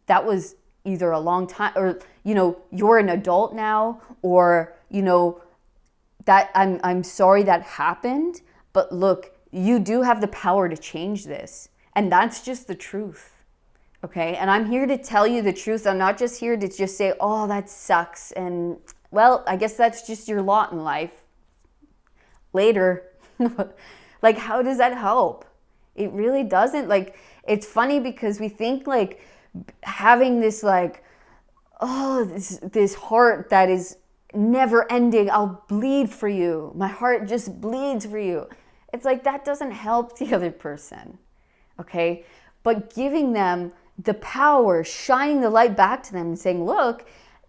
that was either a long time, or, you know, you're an adult now, or, you know, that I'm sorry that happened. But look, you do have the power to change this. And that's just the truth. Okay, and I'm here to tell you the truth. I'm not just here to just say, oh, that sucks. And, well, I guess that's just your lot in life. Later. Like, how does that help? It really doesn't. Like, it's funny because we think, like, having this, like, oh, this heart that is never ending. I'll bleed for you. My heart just bleeds for you. It's like, that doesn't help the other person. Okay, but giving them the power, shining the light back to them and saying, look,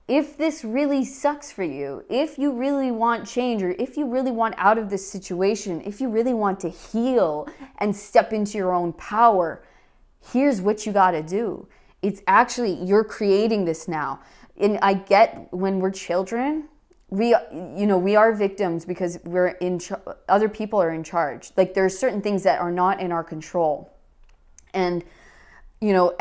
if this really sucks for you, if you really want change, or if you really want out of this situation, if you really want to heal and step into your own power, here's what you got to do. It's actually, you're creating this now. And I get when we're children, we are victims because we're other people are in charge. Like, there's certain things that are not in our control. And, you know,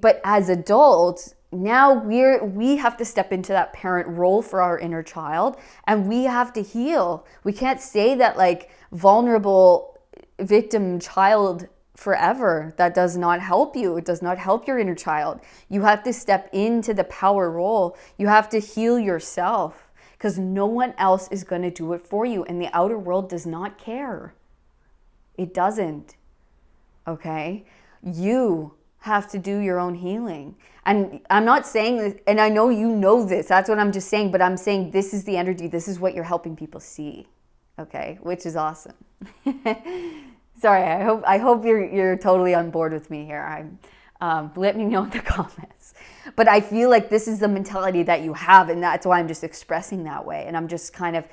but as adults, now we have to step into that parent role for our inner child, and we have to heal. We can't stay that, like, vulnerable victim child forever. That does not help you. It does not help your inner child. You have to step into the power role. You have to heal yourself, because no one else is going to do it for you, and the outer world does not care. It doesn't. Okay? You have to do your own healing. And I'm not saying this, and I know you know this, that's what I'm just saying, but I'm saying this is the energy, this is what you're helping people see. Okay? Which is awesome. Sorry, I hope you're totally on board with me here. Let me know in the comments. But I feel like this is the mentality that you have, and that's why I'm just expressing that way. And I'm just kind of,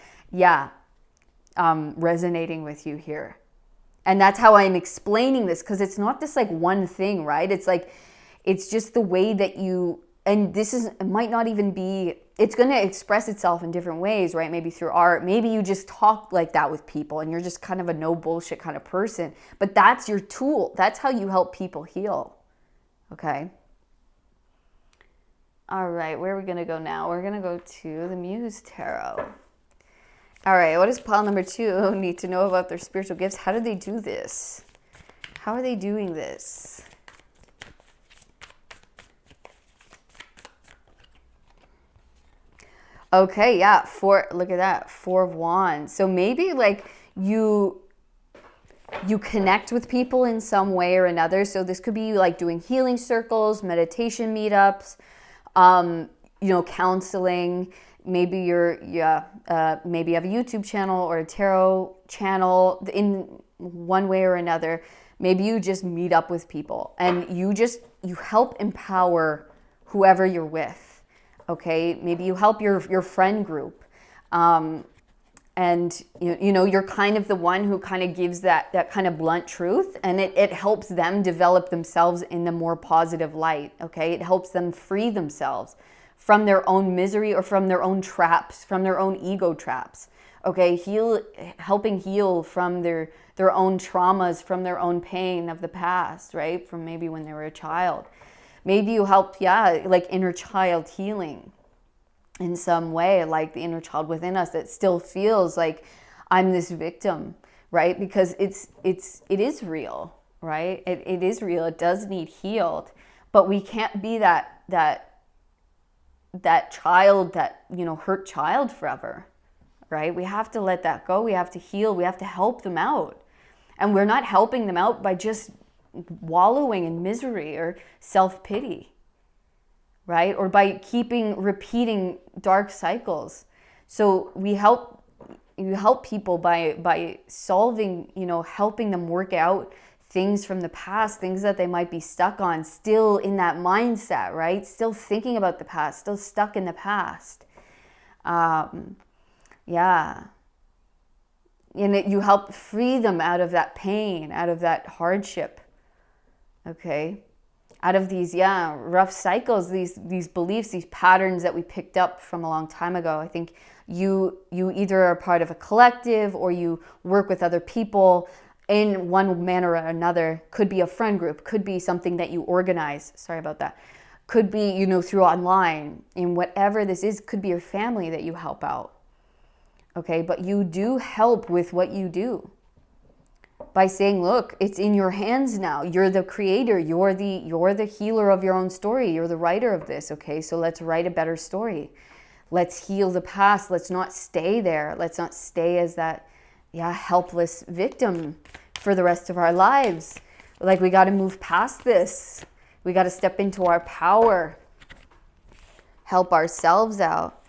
resonating with you here. And that's how I'm explaining this, because it's not just like one thing, right? It's like, it's just the way that you, and it might not even be, it's going to express itself in different ways, right? Maybe through art. Maybe you just talk like that with people and you're just kind of a no bullshit kind of person. But that's your tool. That's how you help people heal. Okay? All right, where are we going to go now? We're going to go to the Muse Tarot. All right, what does pile number 2 need to know about their spiritual gifts? How do they do this? How are they doing this? Okay, yeah, look at that, 4 of Wands. So maybe like you connect with people in some way or another. So this could be like doing healing circles, meditation meetups, counseling. Maybe maybe you have a YouTube channel or a tarot channel in one way or another. Maybe you just meet up with people and you help empower whoever you're with. Okay, maybe you help your friend group, and you're kind of the one who kind of gives that kind of blunt truth, and it helps them develop themselves in a more positive light. Okay, it helps them free themselves from their own misery or from their own traps, from their own ego traps. Okay, helping heal from their own traumas, from their own pain of the past, right? From maybe when they were a child. Maybe you help, like inner child healing in some way, like the inner child within us that still feels like I'm this victim, right? Because it is real, right? It is real. It does need healed, but we can't be that child, that hurt child forever, right? We have to let that go. We have to heal. We have to help them out, and we're not helping them out by just wallowing in misery or self-pity, right? Or by repeating dark cycles. So you help people by solving, helping them work out things from the past, things that they might be stuck on, still in that mindset, right? Still thinking about the past, still stuck in the past. Yeah. And you help free them out of that pain, out of that hardship, okay? Out of these, rough cycles, these beliefs, these patterns that we picked up from a long time ago. I think you either are part of a collective or you work with other people in one manner or another. Could be a friend group, could be something that you organize. Sorry about that. Could be, through online, in whatever this is, could be your family that you help out. Okay, but you do help with what you do by saying, look, it's in your hands now. You're the creator. You're the healer of your own story. You're the writer of this. Okay, so let's write a better story. Let's heal the past. Let's not stay there. Let's not stay as that, helpless victim for the rest of our lives. Like, we got to move past this. We got to step into our power. Help ourselves out.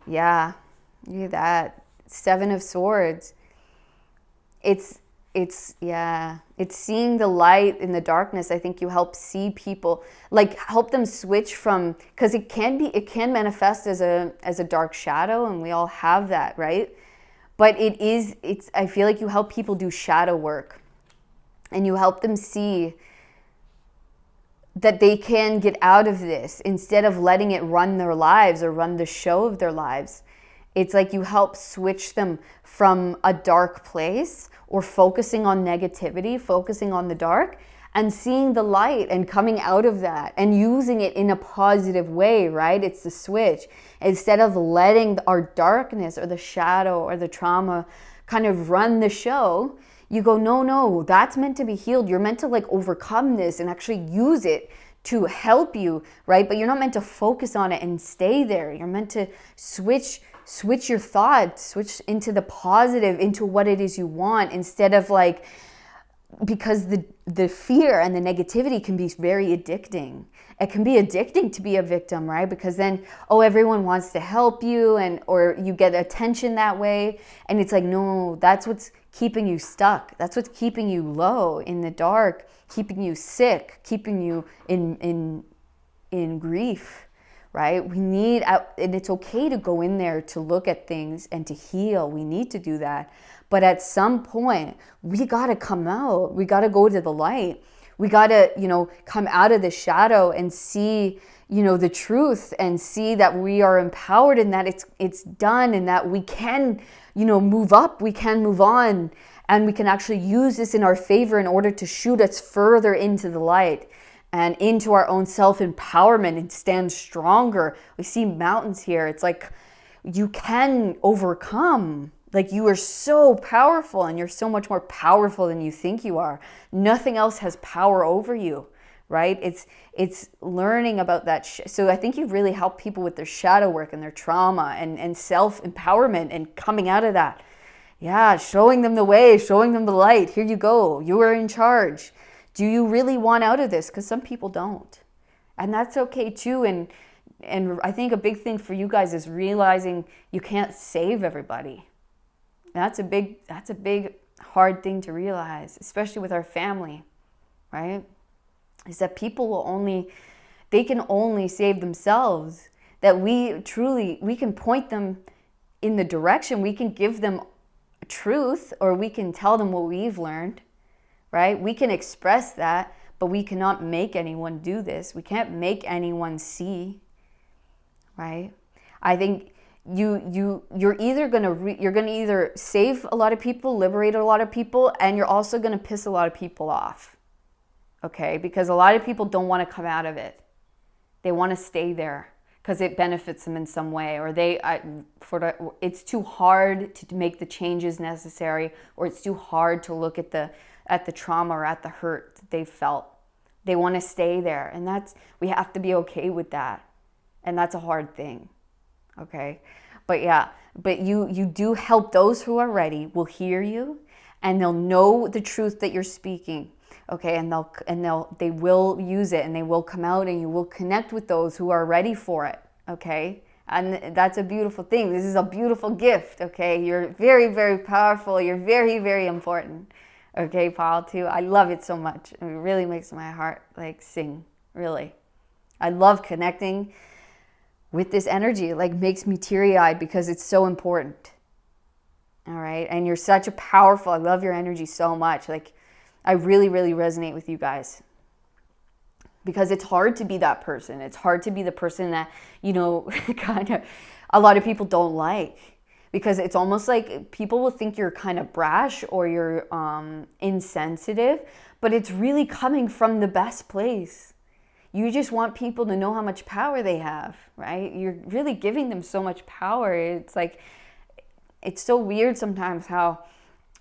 Yeah, look at that. 7 of Swords. It's seeing the light in the darkness. I think you help see people, like help them switch from, because it can manifest as a dark shadow, and we all have that, right? But I feel like you help people do shadow work, and you help them see that they can get out of this instead of letting it run their lives or run the show of their lives. It's like you help switch them from a dark place or focusing on negativity, focusing on the dark, and seeing the light and coming out of that and using it in a positive way, right? It's the switch. Instead of letting our darkness or the shadow or the trauma kind of run the show, you go, no, that's meant to be healed. You're meant to like overcome this and actually use it to help you, right? But you're not meant to focus on it and stay there. You're meant to switch your thoughts, switch into the positive, into what it is you want, instead of like, because the fear and the negativity can be very addicting. It can be addicting to be a victim, right? Because then, everyone wants to help you, or you get attention that way. And it's like, no, that's what's keeping you stuck. That's what's keeping you low in the dark, keeping you sick, keeping you in grief. Right? And it's okay to go in there to look at things and to heal. We need to do that. But at some point, we got to come out. We got to go to the light. We got to, come out of the shadow and see, the truth, and see that we are empowered and that it's done, and that we can, move up, we can move on, and we can actually use this in our favor in order to shoot us further into the light and into our own self-empowerment and stand stronger. We see mountains here. It's like you can overcome. Like, you are so powerful, and you're so much more powerful than you think you are. Nothing else has power over you, right? It's learning about that. So I think you really help people with their shadow work and their trauma and self-empowerment and coming out of that. Yeah, showing them the way, showing them the light. Here you go. You are in charge. Do you really want out of this? Because some people don't. And that's okay too. And I think a big thing for you guys is realizing you can't save everybody. That's a big hard thing to realize, especially with our family, right? Is that people they can only save themselves. That we can point them in the direction, we can give them truth, or we can tell them what we've learned. Right? We can express that, but we cannot make anyone do this. We can't make anyone see, right? I think you're either gonna either save a lot of people, liberate a lot of people, and you're also gonna piss a lot of people off, okay? Because a lot of people don't want to come out of it. They want to stay there because it benefits them in some way, or it's too hard to make the changes necessary, or it's too hard to look at the trauma or at the hurt that they felt. They want to stay there, and we have to be okay with that. And that's a hard thing. Okay? But you do help those who are ready, will hear you, and they'll know the truth that you're speaking. Okay, and they will use it, and they will come out, and you will connect with those who are ready for it. Okay, and that's a beautiful thing. This is a beautiful gift. Okay, you're very, very powerful. You're very, very important. Okay, Pile 2, I love it so much. It really makes my heart like sing. Really, I love connecting with this energy. It like makes me teary-eyed because it's so important. All right, and you're such a powerful. I love your energy so much. Like, I really, really resonate with you guys, because it's hard to be that person. It's hard to be the person that, you know, kind of a lot of people don't like, because it's almost like people will think you're kind of brash or you're insensitive, but it's really coming from the best place. You just want people to know how much power they have, right? You're really giving them so much power. It's like, it's so weird sometimes how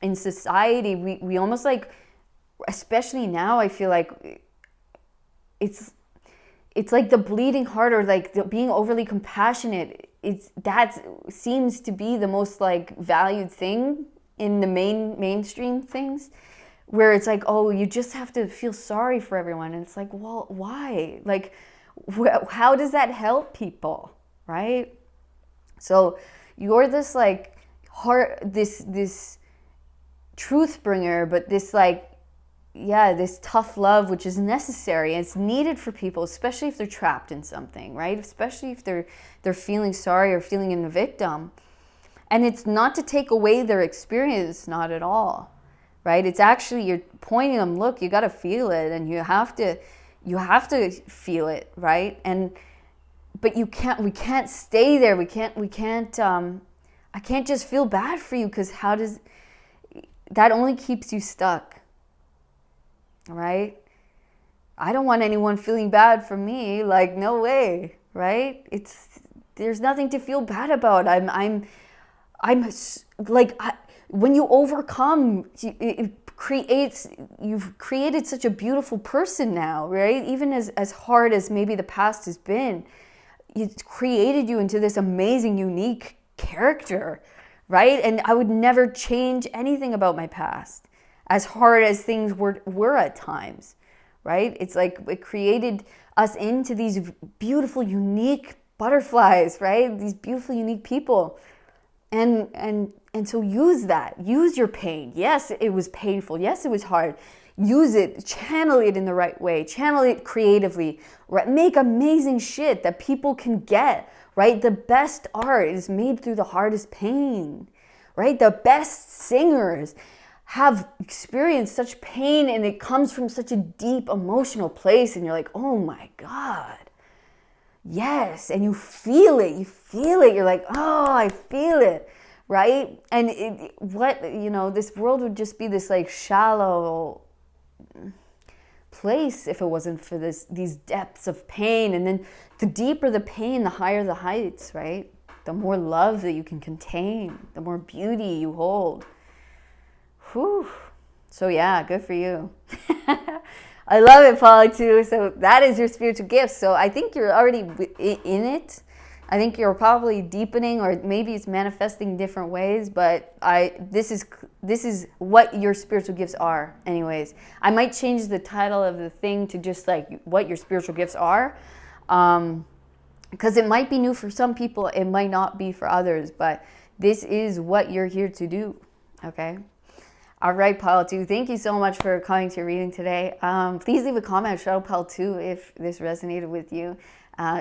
in society we almost like, especially now, I feel like it's like the bleeding heart, or like the being overly compassionate. That seems to be the most like valued thing in the mainstream things, where it's like, oh, you just have to feel sorry for everyone. And it's like, well, why? Like, how does that help people, right? So you're this like heart, this truth bringer, but this like, yeah, this tough love, which is necessary. It's needed for people, especially if they're trapped in something, right? Especially if they're feeling sorry or feeling in the victim. And it's not to take away their experience, not at all, right? It's actually, you're pointing them, look, you got to feel it, and you have to feel it, right? But we can't stay there. I can't just feel bad for you, because that only keeps you stuck. Right? I don't want anyone feeling bad for me. Like, no way, right? There's nothing to feel bad about. When you overcome, you've created such a beautiful person now, right? Even as hard as maybe the past has been, it's created you into this amazing, unique character, right? And I would never change anything about my past, as hard as things were at times, right? It's like it created us into these beautiful, unique butterflies, right? These beautiful, unique people. And so use that. Use your pain. Yes, it was painful. Yes, it was hard. Use it. Channel it in the right way. Channel it creatively. Right? Make amazing shit that people can get, right? The best art is made through the hardest pain, right? The best singers have experienced such pain, and it comes from such a deep emotional place, and you're like, oh my God, yes. And you feel it, you're like, oh, I feel it, right? And this world would just be this like shallow place if it wasn't for these depths of pain. And then the deeper the pain, the higher the heights, right? The more love that you can contain, the more beauty you hold. Whew. So yeah, good for you. I love it, Polly, too. So that is your spiritual gift. So I think you're already in it. I think you're probably deepening, or maybe it's manifesting different ways. But this is what your spiritual gifts are. Anyways, I might change the title of the thing to just like what your spiritual gifts are, because it might be new for some people. It might not be for others. But this is what you're here to do. Okay. All right, Pile 2, thank you so much for coming to your reading today. Please leave a comment, shout out Pile 2 if this resonated with you.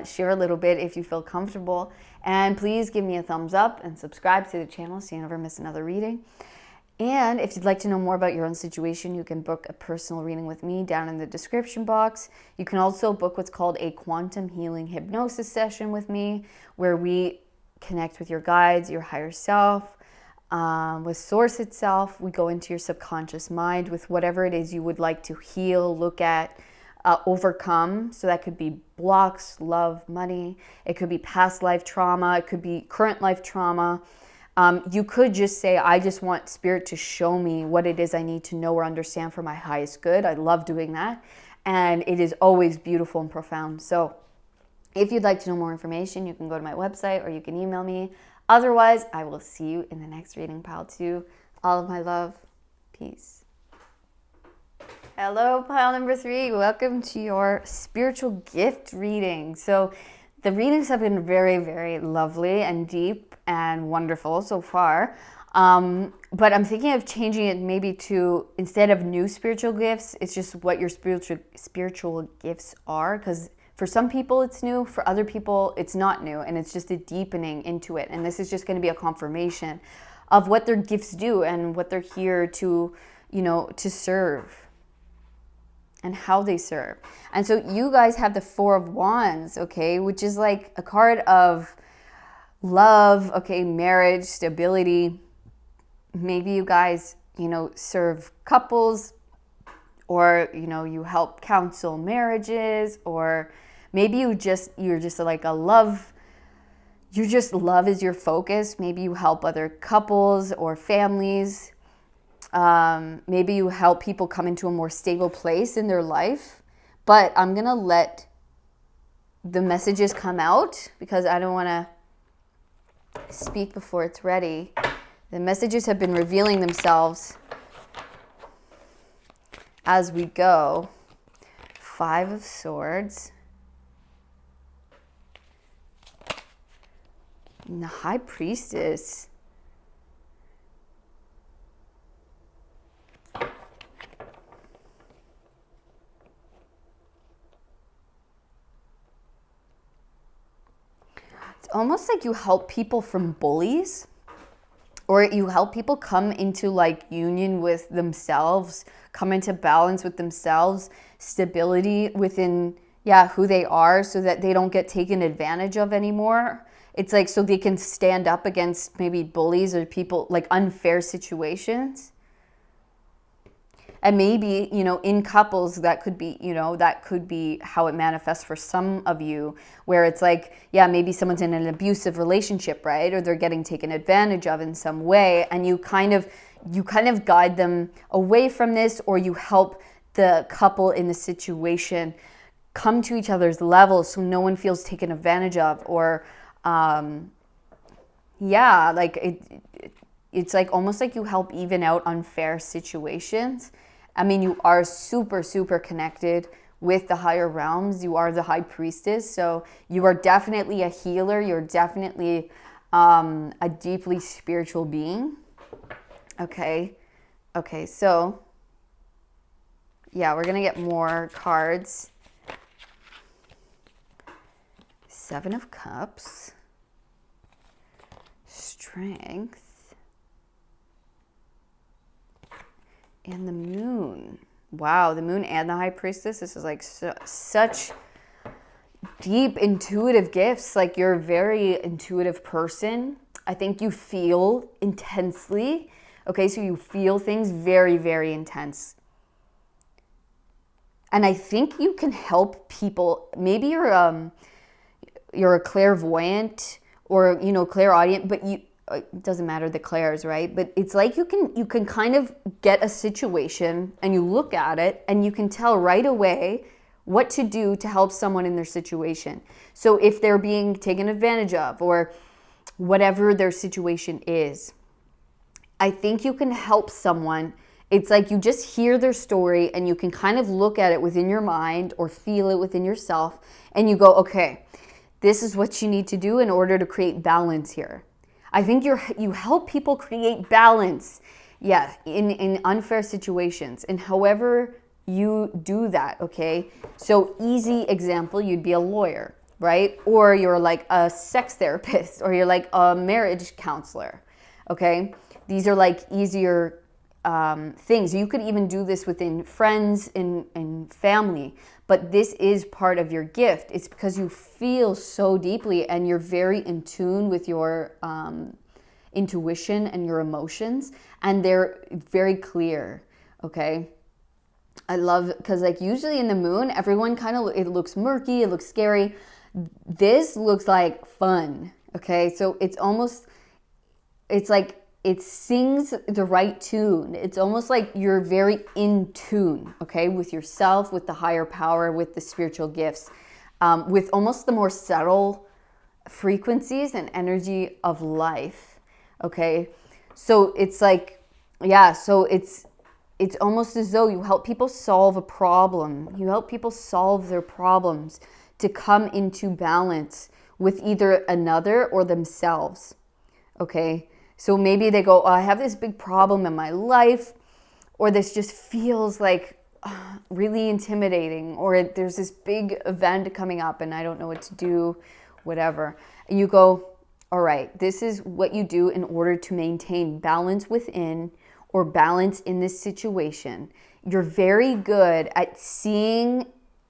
Share a little bit if you feel comfortable. And please give me a thumbs up and subscribe to the channel so you never miss another reading. And if you'd like to know more about your own situation, you can book a personal reading with me down in the description box. You can also book what's called a quantum healing hypnosis session with me, where we connect with your guides, your higher self, with Source itself. We go into your subconscious mind with whatever it is you would like to heal, look at, overcome. So that could be blocks, love, money. It could be past life trauma. It could be current life trauma. You could just say, I just want Spirit to show me what it is I need to know or understand for my highest good. I love doing that. And it is always beautiful and profound. So if you'd like to know more information, you can go to my website or you can email me. Otherwise, I will see you in the next reading, Pile 2. All of my love. Peace. Hello, pile number 3. Welcome to your spiritual gift reading. So the readings have been very, very lovely and deep and wonderful so far. But I'm thinking of changing it maybe to, instead of new spiritual gifts, it's just what your spiritual gifts are. Because for some people it's new, for other people it's not new, and it's just a deepening into it. And this is just going to be a confirmation of what their gifts do and what they're here to, to serve and how they serve. And so you guys have the Four of Wands, okay, which is like a card of love, okay, marriage, stability. Maybe you guys, serve couples, or, you help counsel marriages, or maybe you're just like love is your focus. Maybe you help other couples or families. Maybe you help people come into a more stable place in their life. But I'm going to let the messages come out because I don't want to speak before it's ready. The messages have been revealing themselves as we go. 5 of Swords. And the High Priestess. It's almost like you help people from bullies, or you help people come into like union with themselves, come into balance with themselves, stability within, who they are, so that they don't get taken advantage of anymore. It's like so they can stand up against maybe bullies or people, like unfair situations. And maybe, in couples, that could be how it manifests for some of you, where it's like, maybe someone's in an abusive relationship, right? Or they're getting taken advantage of in some way. And you kind of guide them away from this, or you help the couple in the situation come to each other's level so no one feels taken advantage of, or, it's like almost like you help even out unfair situations. I mean, you are super, super connected with the higher realms. You are the High Priestess. So you are definitely a healer. You're definitely a deeply spiritual being. Okay. So, we're going to get more cards. 7 of Cups. Strength. And the Moon. Wow, the Moon and the High Priestess. This is like such deep intuitive gifts. Like, you're a very intuitive person. I think you feel intensely. Okay, so you feel things very, very intense. And I think you can help people. Maybe you're a clairvoyant or, clairaudient, but it doesn't matter the clairs, right? But it's like you can kind of get a situation and you look at it and you can tell right away what to do to help someone in their situation. So if they're being taken advantage of or whatever their situation is, I think you can help someone. It's like you just hear their story and you can kind of look at it within your mind or feel it within yourself, and you go, okay, this is what you need to do in order to create balance here. I think you help people create balance, in unfair situations. And however you do that, okay? So easy example, you'd be a lawyer, right? Or you're like a sex therapist, or you're like a marriage counselor, okay? These are like easier things. You could even do this within friends and family, but this is part of your gift. It's because you feel so deeply and you're very in tune with your intuition and your emotions, and they're very clear, okay? I love, because like usually in the Moon, everyone kind of, it looks murky, it looks scary. This looks like fun, okay? So it's like it sings the right tune. It's almost like you're very in tune, okay, with yourself, with the higher power, with the spiritual gifts, with almost the more subtle frequencies and energy of life, okay? So it's like, so it's it's almost as though you help people solve a problem. You help people solve their problems to come into balance with either another or themselves. Okay? So maybe they go, oh, I have this big problem in my life, or this just feels like really intimidating, or there's this big event coming up and I don't know what to do, whatever. And you go, all right, this is what you do in order to maintain balance within or balance in this situation. You're very good at seeing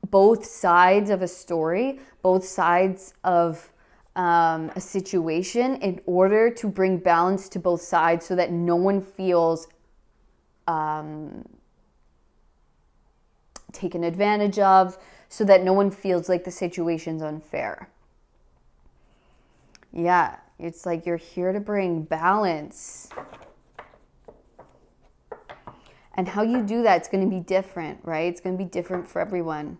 both sides of a story, both sides of a situation in order to bring balance to both sides so that no one feels taken advantage of, so that no one feels like the situation's unfair. Yeah, it's like you're here to bring balance. And how you do that, it's going to be different, right? It's going to be different for everyone.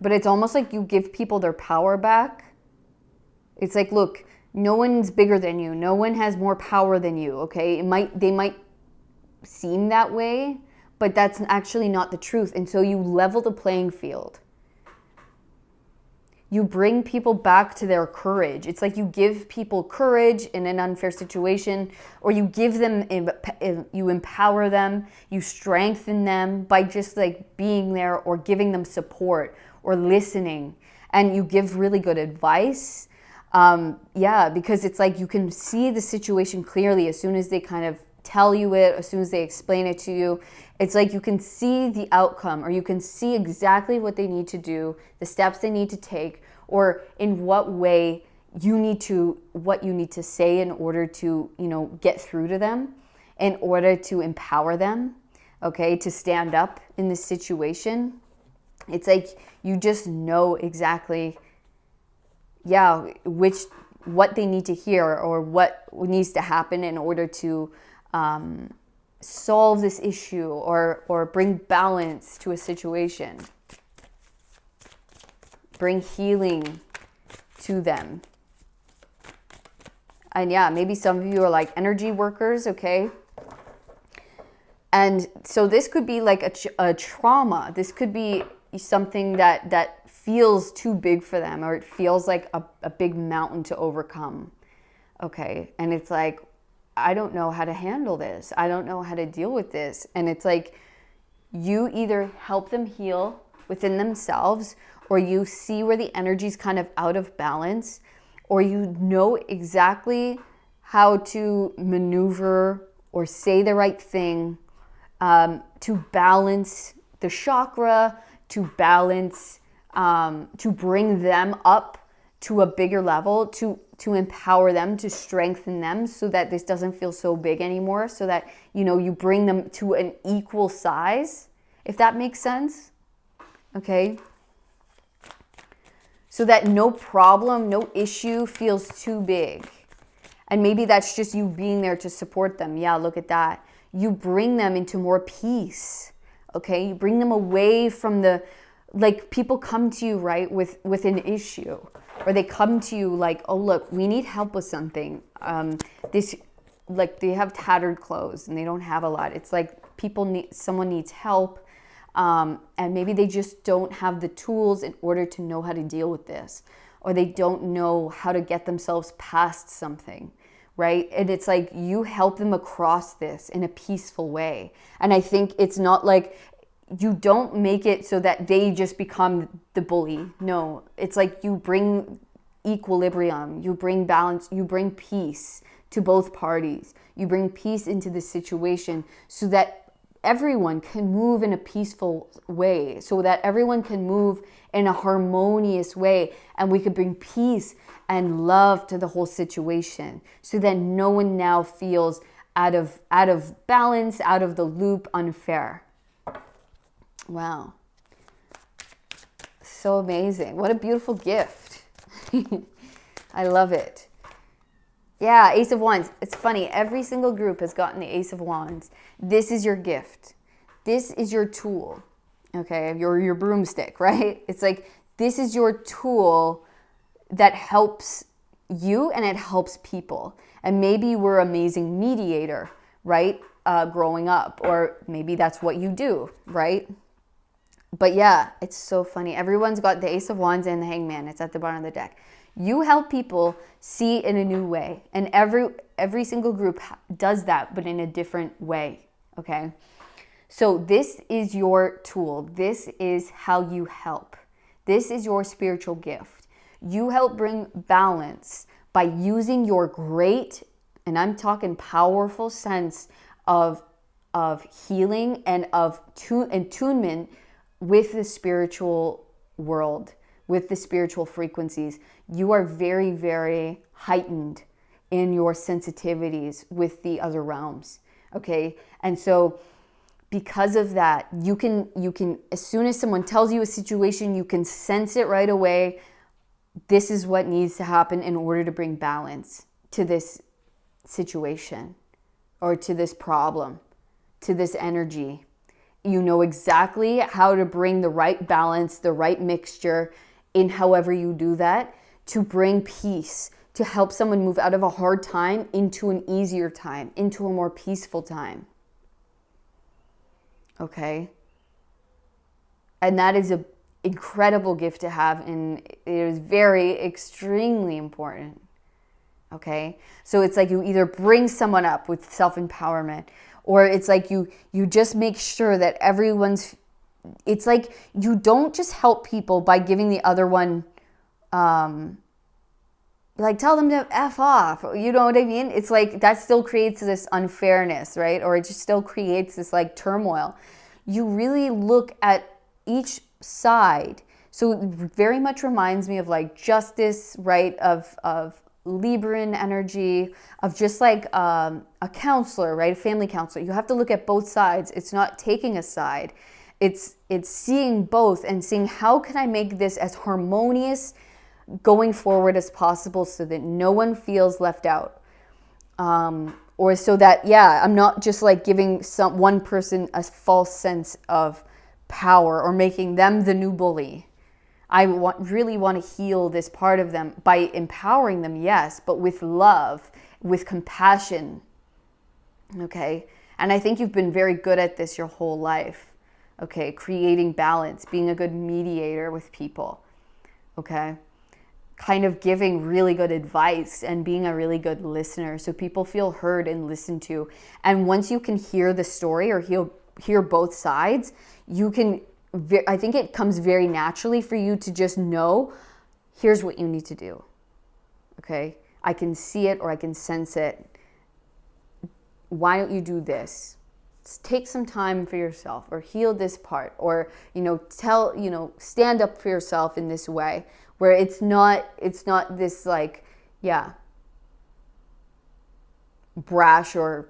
But it's almost like you give people their power back. It's like, look, no one's bigger than you. No one has more power than you, okay? They might seem that way, but that's actually not the truth. And so you level the playing field. You bring people back to their courage. It's like you give people courage in an unfair situation, or you give them, you empower them, you strengthen them by just like being there or giving them support or listening, and you give really good advice. Because it's like you can see the situation clearly as soon as they kind of tell you it, as soon as they explain it to you. It's like you can see the outcome, or you can see exactly what they need to do, the steps they need to take, or in what way what you need to say in order to, get through to them, in order to empower them, okay, to stand up in this situation. It's like you just know exactly, what they need to hear or what needs to happen in order to solve this issue or bring balance to a situation. Bring healing to them. And maybe some of you are like energy workers, okay? And so this could be like a trauma. This could be something that feels too big for them, or it feels like a big mountain to overcome, okay? And it's like, I don't know how to handle this. I don't know how to deal with this. And it's like you either help them heal within themselves, or you see where the energy's kind of out of balance, or you know exactly how to maneuver or say the right thing to balance the chakra, to balance, to bring them up to a bigger level, to empower them, to strengthen them so that this doesn't feel so big anymore, so that, you bring them to an equal size, if that makes sense, okay? So that no problem, no issue feels too big. And maybe that's just you being there to support them. Yeah, look at that. You bring them into more peace, okay? You bring them away from people come to you, right, with an issue. Or they come to you like, oh, look, we need help with something. They have tattered clothes and they don't have a lot. It's like someone needs help. And maybe they just don't have the tools in order to know how to deal with this. Or they don't know how to get themselves past something, right? And it's like you help them across this in a peaceful way. And I think it's not like you don't make it so that they just become the bully. No, it's like you bring equilibrium, you bring balance, you bring peace to both parties. You bring peace into the situation so that everyone can move in a peaceful way, so that everyone can move in a harmonious way, and we could bring peace and love to the whole situation so that no one now feels out of balance, out of the loop, unfair. Wow. So amazing. What a beautiful gift. I love it. Yeah, Ace of Wands. It's funny. Every single group has gotten the Ace of Wands. This is your gift. This is your tool. Okay, your broomstick, right? It's like this is your tool that helps you and it helps people. And maybe you were an amazing mediator, right? Growing up, or maybe that's what you do, right? But yeah, it's so funny. Everyone's got the Ace of Wands and the Hangman. It's at the bottom of the deck. You help people see in a new way. And every single group does that, but in a different way, okay? So this is your tool. This is how you help. This is your spiritual gift. You help bring balance by using your great, and I'm talking powerful sense of healing and of attunement with the spiritual world, with the spiritual frequencies. You are very, very heightened in your sensitivities with the other realms, okay? And so because of that, you can, as soon as someone tells you a situation, you can sense it right away. This is what needs to happen in order to bring balance to this situation or to this problem, to this energy. You know exactly how to bring the right balance, the right mixture in however you do that to bring peace, to help someone move out of a hard time into an easier time, into a more peaceful time. Okay? And that is an incredible gift to have, and it is very, extremely important. Okay? So it's like you either bring someone up with self-empowerment, or it's like you just make sure that everyone's, it's like you don't just help people by giving the other one, like tell them to F off, you know what I mean? It's like that still creates this unfairness, right? Or it just still creates this like turmoil. You really look at each side. So it very much reminds me of like justice, right? Of Libran energy, of just like a counselor, right? A family counselor. You have to look at both sides. It's not taking a side. It's seeing both and seeing how can I make this as harmonious going forward as possible so that no one feels left out. Or so that, yeah, I'm not just like giving one person a false sense of power or making them the new bully. I really want to heal this part of them by empowering them, yes, but with love, with compassion, okay? And I think you've been very good at this your whole life, okay? Creating balance, being a good mediator with people, okay? Kind of giving really good advice and being a really good listener so people feel heard and listened to. And once you can hear the story or hear both sides, you can, I think it comes very naturally for you to just know, here's what you need to do, okay? I can see it or I can sense it. Why don't you do this? Take some time for yourself or heal this part or, stand up for yourself in this way where it's not this like, yeah, brash or,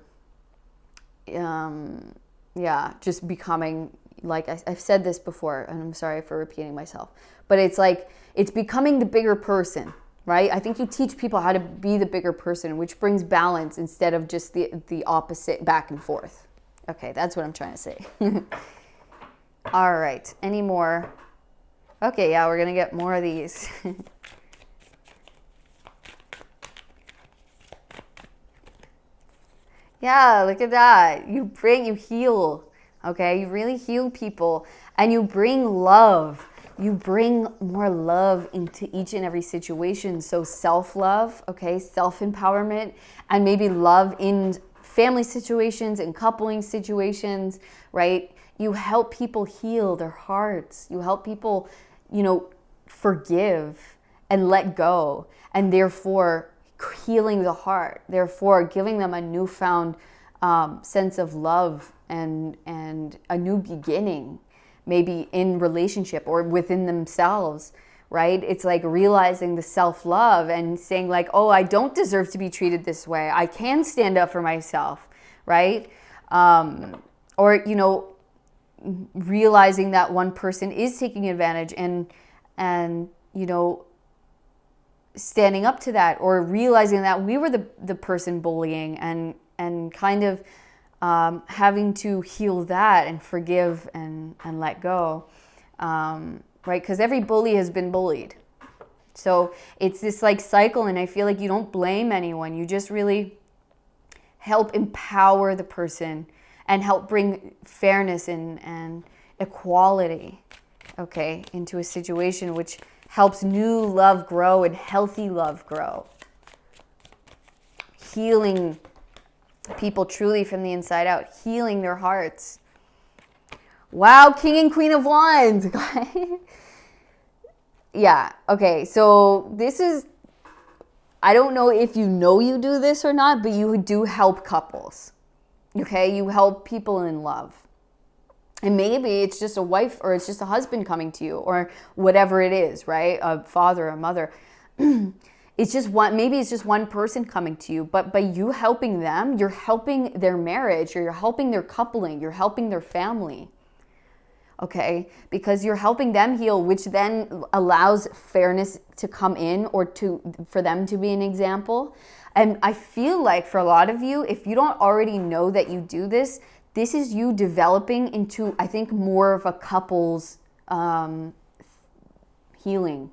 just becoming, like I've said this before, and I'm sorry for repeating myself, but it's like, it's becoming the bigger person, right? I think you teach people how to be the bigger person, which brings balance instead of just the opposite back and forth. Okay, that's what I'm trying to say. All right, any more? Okay, yeah, we're gonna get more of these. Yeah, look at that. You heal, okay? You really heal people and you bring love. You bring more love into each and every situation. So self-love, okay? Self-empowerment, and maybe love in family situations and coupling situations, right? You help people heal their hearts. You help people, forgive and let go, and therefore healing the heart, therefore giving them a newfound sense of love and a new beginning, maybe in relationship or within themselves, right? It's like realizing the self-love and saying like, oh, I don't deserve to be treated this way. I can stand up for myself, right? Or, realizing that one person is taking advantage and standing up to that, or realizing that we were the person bullying and kind of having to heal that and forgive and let go, right? Because every bully has been bullied, So it's this like cycle, and I feel like you don't blame anyone. You just really help empower the person and help bring fairness and equality, okay, into a situation, which helps new love grow and healthy love grow. Healing people truly from the inside out, healing their hearts. Wow, King and Queen of Wands. Yeah, okay, so this is, I don't know if you know you do this or not, but you do help couples, okay? You help people in love. And maybe it's just a wife or it's just a husband coming to you or whatever it is, right? A father, a mother. It's just one, maybe it's just one person coming to you, but by you helping them, you're helping their marriage, or you're helping their coupling, you're helping their family. Okay, because you're helping them heal, which then allows fairness to come in, or for them to be an example. And I feel like for a lot of you, if you don't already know that you do this, this is you developing into, I think, more of a couple's healing,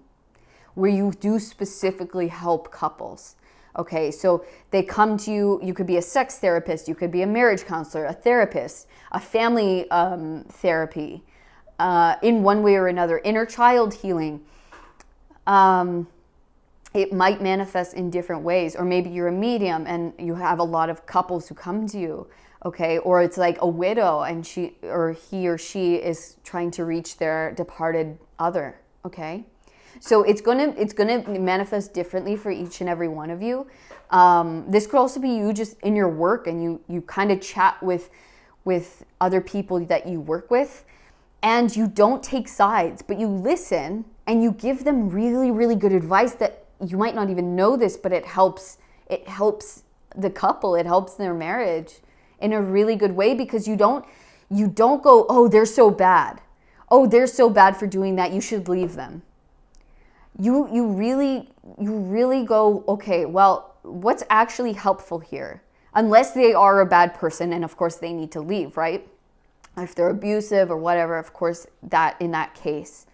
where you do specifically help couples. Okay, so they come to you, you could be a sex therapist, you could be a marriage counselor, a therapist, a family therapy, in one way or another, inner child healing. It might manifest in different ways, or maybe you're a medium and you have a lot of couples who come to you, okay? Or it's like a widow and he or she is trying to reach their departed other, okay? So it's gonna manifest differently for each and every one of you. This could also be you just in your work, and you kind of chat with other people that you work with, and you don't take sides, but you listen and you give them really, really good advice that you might not even know this, but it helps the couple, it helps their marriage in a really good way, because you don't go, oh, they're so bad. Oh, they're so bad for doing that. You should leave them. You really go, okay, well, what's actually helpful here? Unless they are a bad person, and of course they need to leave, right? If they're abusive or whatever, of course, that in that case,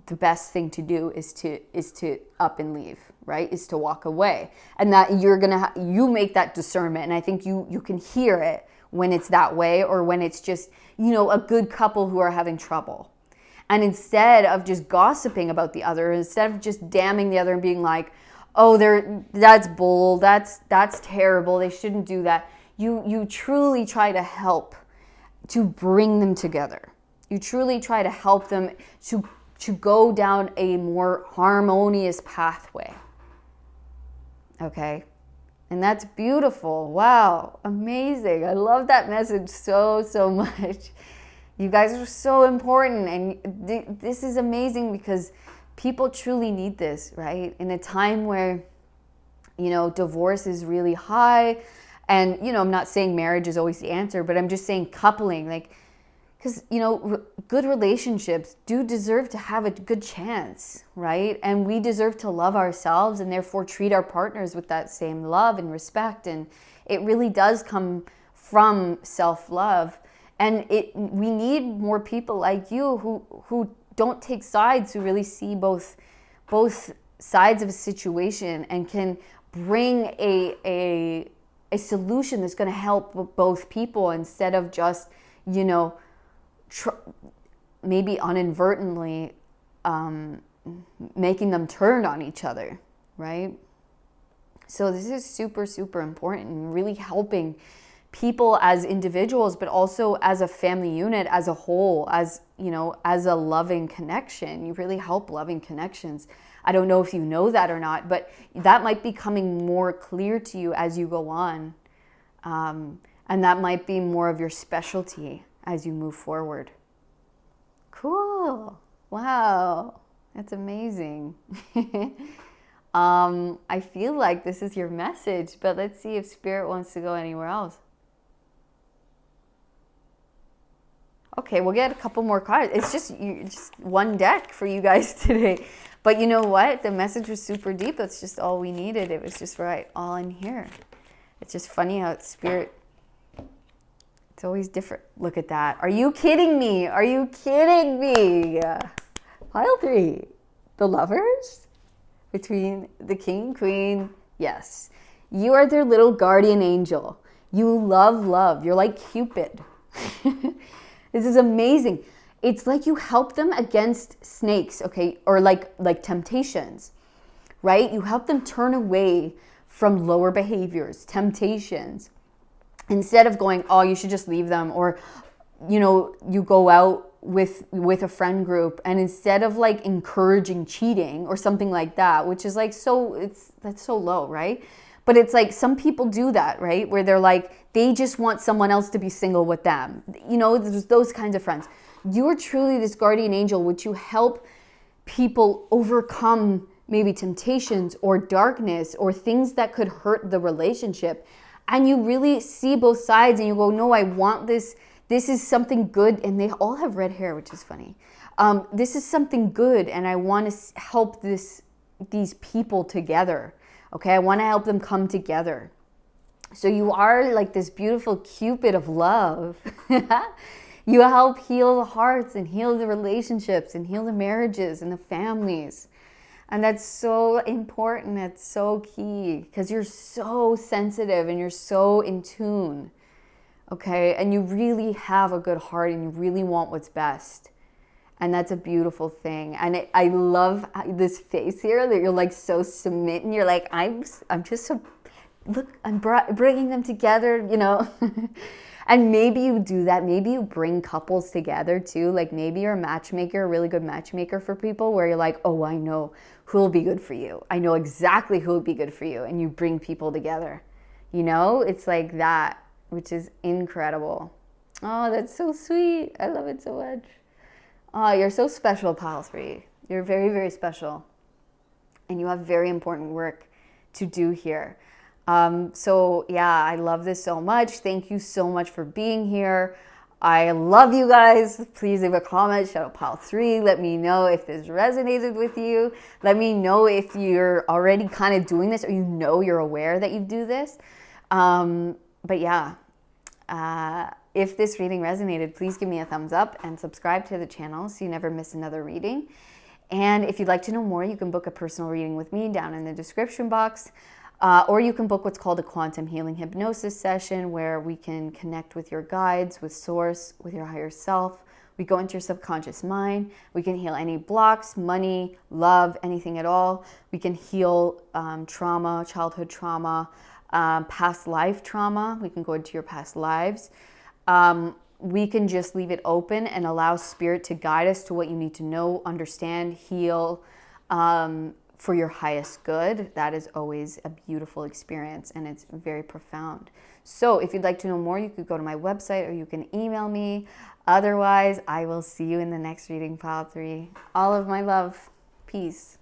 the best thing to do is to up and leave, right? Is to walk away. And that you make that discernment. And I think you can hear it when it's that way, or when it's just, a good couple who are having trouble. And instead of just gossiping about the other, instead of just damning the other and being like, oh, that's bull, that's terrible, they shouldn't do that. You truly try to help to bring them together. You truly try to help them to go down a more harmonious pathway. Okay? And that's beautiful. Wow, amazing. I love that message so much. You guys are so important, and this is amazing, because people truly need this, right? In a time where, divorce is really high, and, I'm not saying marriage is always the answer, but I'm just saying coupling, because, good relationships do deserve to have a good chance, right? And we deserve to love ourselves, and therefore treat our partners with that same love and respect. And it really does come from self-love. And we need more people like you who don't take sides, who really see both sides of a situation, and can bring a solution that's going to help both people, instead of just, maybe inadvertently making them turn on each other, right? So this is super, super important, and really helping people as individuals, but also as a family unit, as a whole, as a loving connection. You really help loving connections. I don't know if you know that or not, but that might be coming more clear to you as you go on. And that might be more of your specialty as you move forward. Cool. Wow. That's amazing. I feel like this is your message, but let's see if Spirit wants to go anywhere else. Okay, we'll get a couple more cards. It's just one deck for you guys today. But you know what? The message was super deep. That's just all we needed. It was just right all in here. It's just funny how it's Spirit. It's always different. Look at that. Are you kidding me? Are you kidding me? Pile 3. The Lovers? between the king and queen. Yes. You are their little guardian angel. You love love. You're like Cupid. This is amazing. It's like you help them against snakes, okay? Or like temptations, right? You help them turn away from lower behaviors, temptations. Instead of going, oh, you should just leave them, or, you know, you go out with a friend group, and instead of like encouraging cheating or something like that, which is like that's so low, right? But it's like some people do that, right? Where they're like, they just want someone else to be single with them. You know, there's those kinds of friends. You're truly this guardian angel, which you help people overcome maybe temptations or darkness or things that could hurt the relationship. And you really see both sides and you go, no, I want this. This is something good. And they all have red hair, which is funny. This is something good. And I want to help these people together. Okay, I want to help them come together. So you are like this beautiful Cupid of love. You help heal the hearts and heal the relationships and heal the marriages and the families. And that's so important. That's so key because you're so sensitive and you're so in tune. Okay, and you really have a good heart and you really want what's best. And that's a beautiful thing. And I love this face here that you're like so smitten. You're like, I'm just so, look, I'm bringing them together, you know. And maybe you do that. Maybe you bring couples together too. Like maybe you're a matchmaker, a really good matchmaker for people where you're like, oh, I know who will be good for you. I know exactly who will be good for you. And you bring people together. You know, it's like that, which is incredible. Oh, that's so sweet. I love it so much. Oh, you're so special, Pile 3. You're very, very special. And you have very important work to do here. So yeah, I love this so much. Thank you so much for being here. I love you guys. Please leave a comment. Shout out Pile 3. Let me know if this resonated with you. Let me know if you're already kind of doing this or you know you're aware that you do this. But yeah, if this reading resonated, please give me a thumbs up and subscribe to the channel so you never miss another reading. And if you'd like to know more, you can book a personal reading with me down in the description box. Or you can book what's called a quantum healing hypnosis session where we can connect with your guides, with source, with your higher self. We go into your subconscious mind. We can heal any blocks, money, love, anything at all. We can heal trauma, childhood trauma, past life trauma. We can go into your past lives. We can just leave it open and allow spirit to guide us to what you need to know, understand, heal, for your highest good. That is always a beautiful experience and it's very profound. So if you'd like to know more, you could go to my website or you can email me. Otherwise, I will see you in the next reading, Pile 3. All of my love. Peace.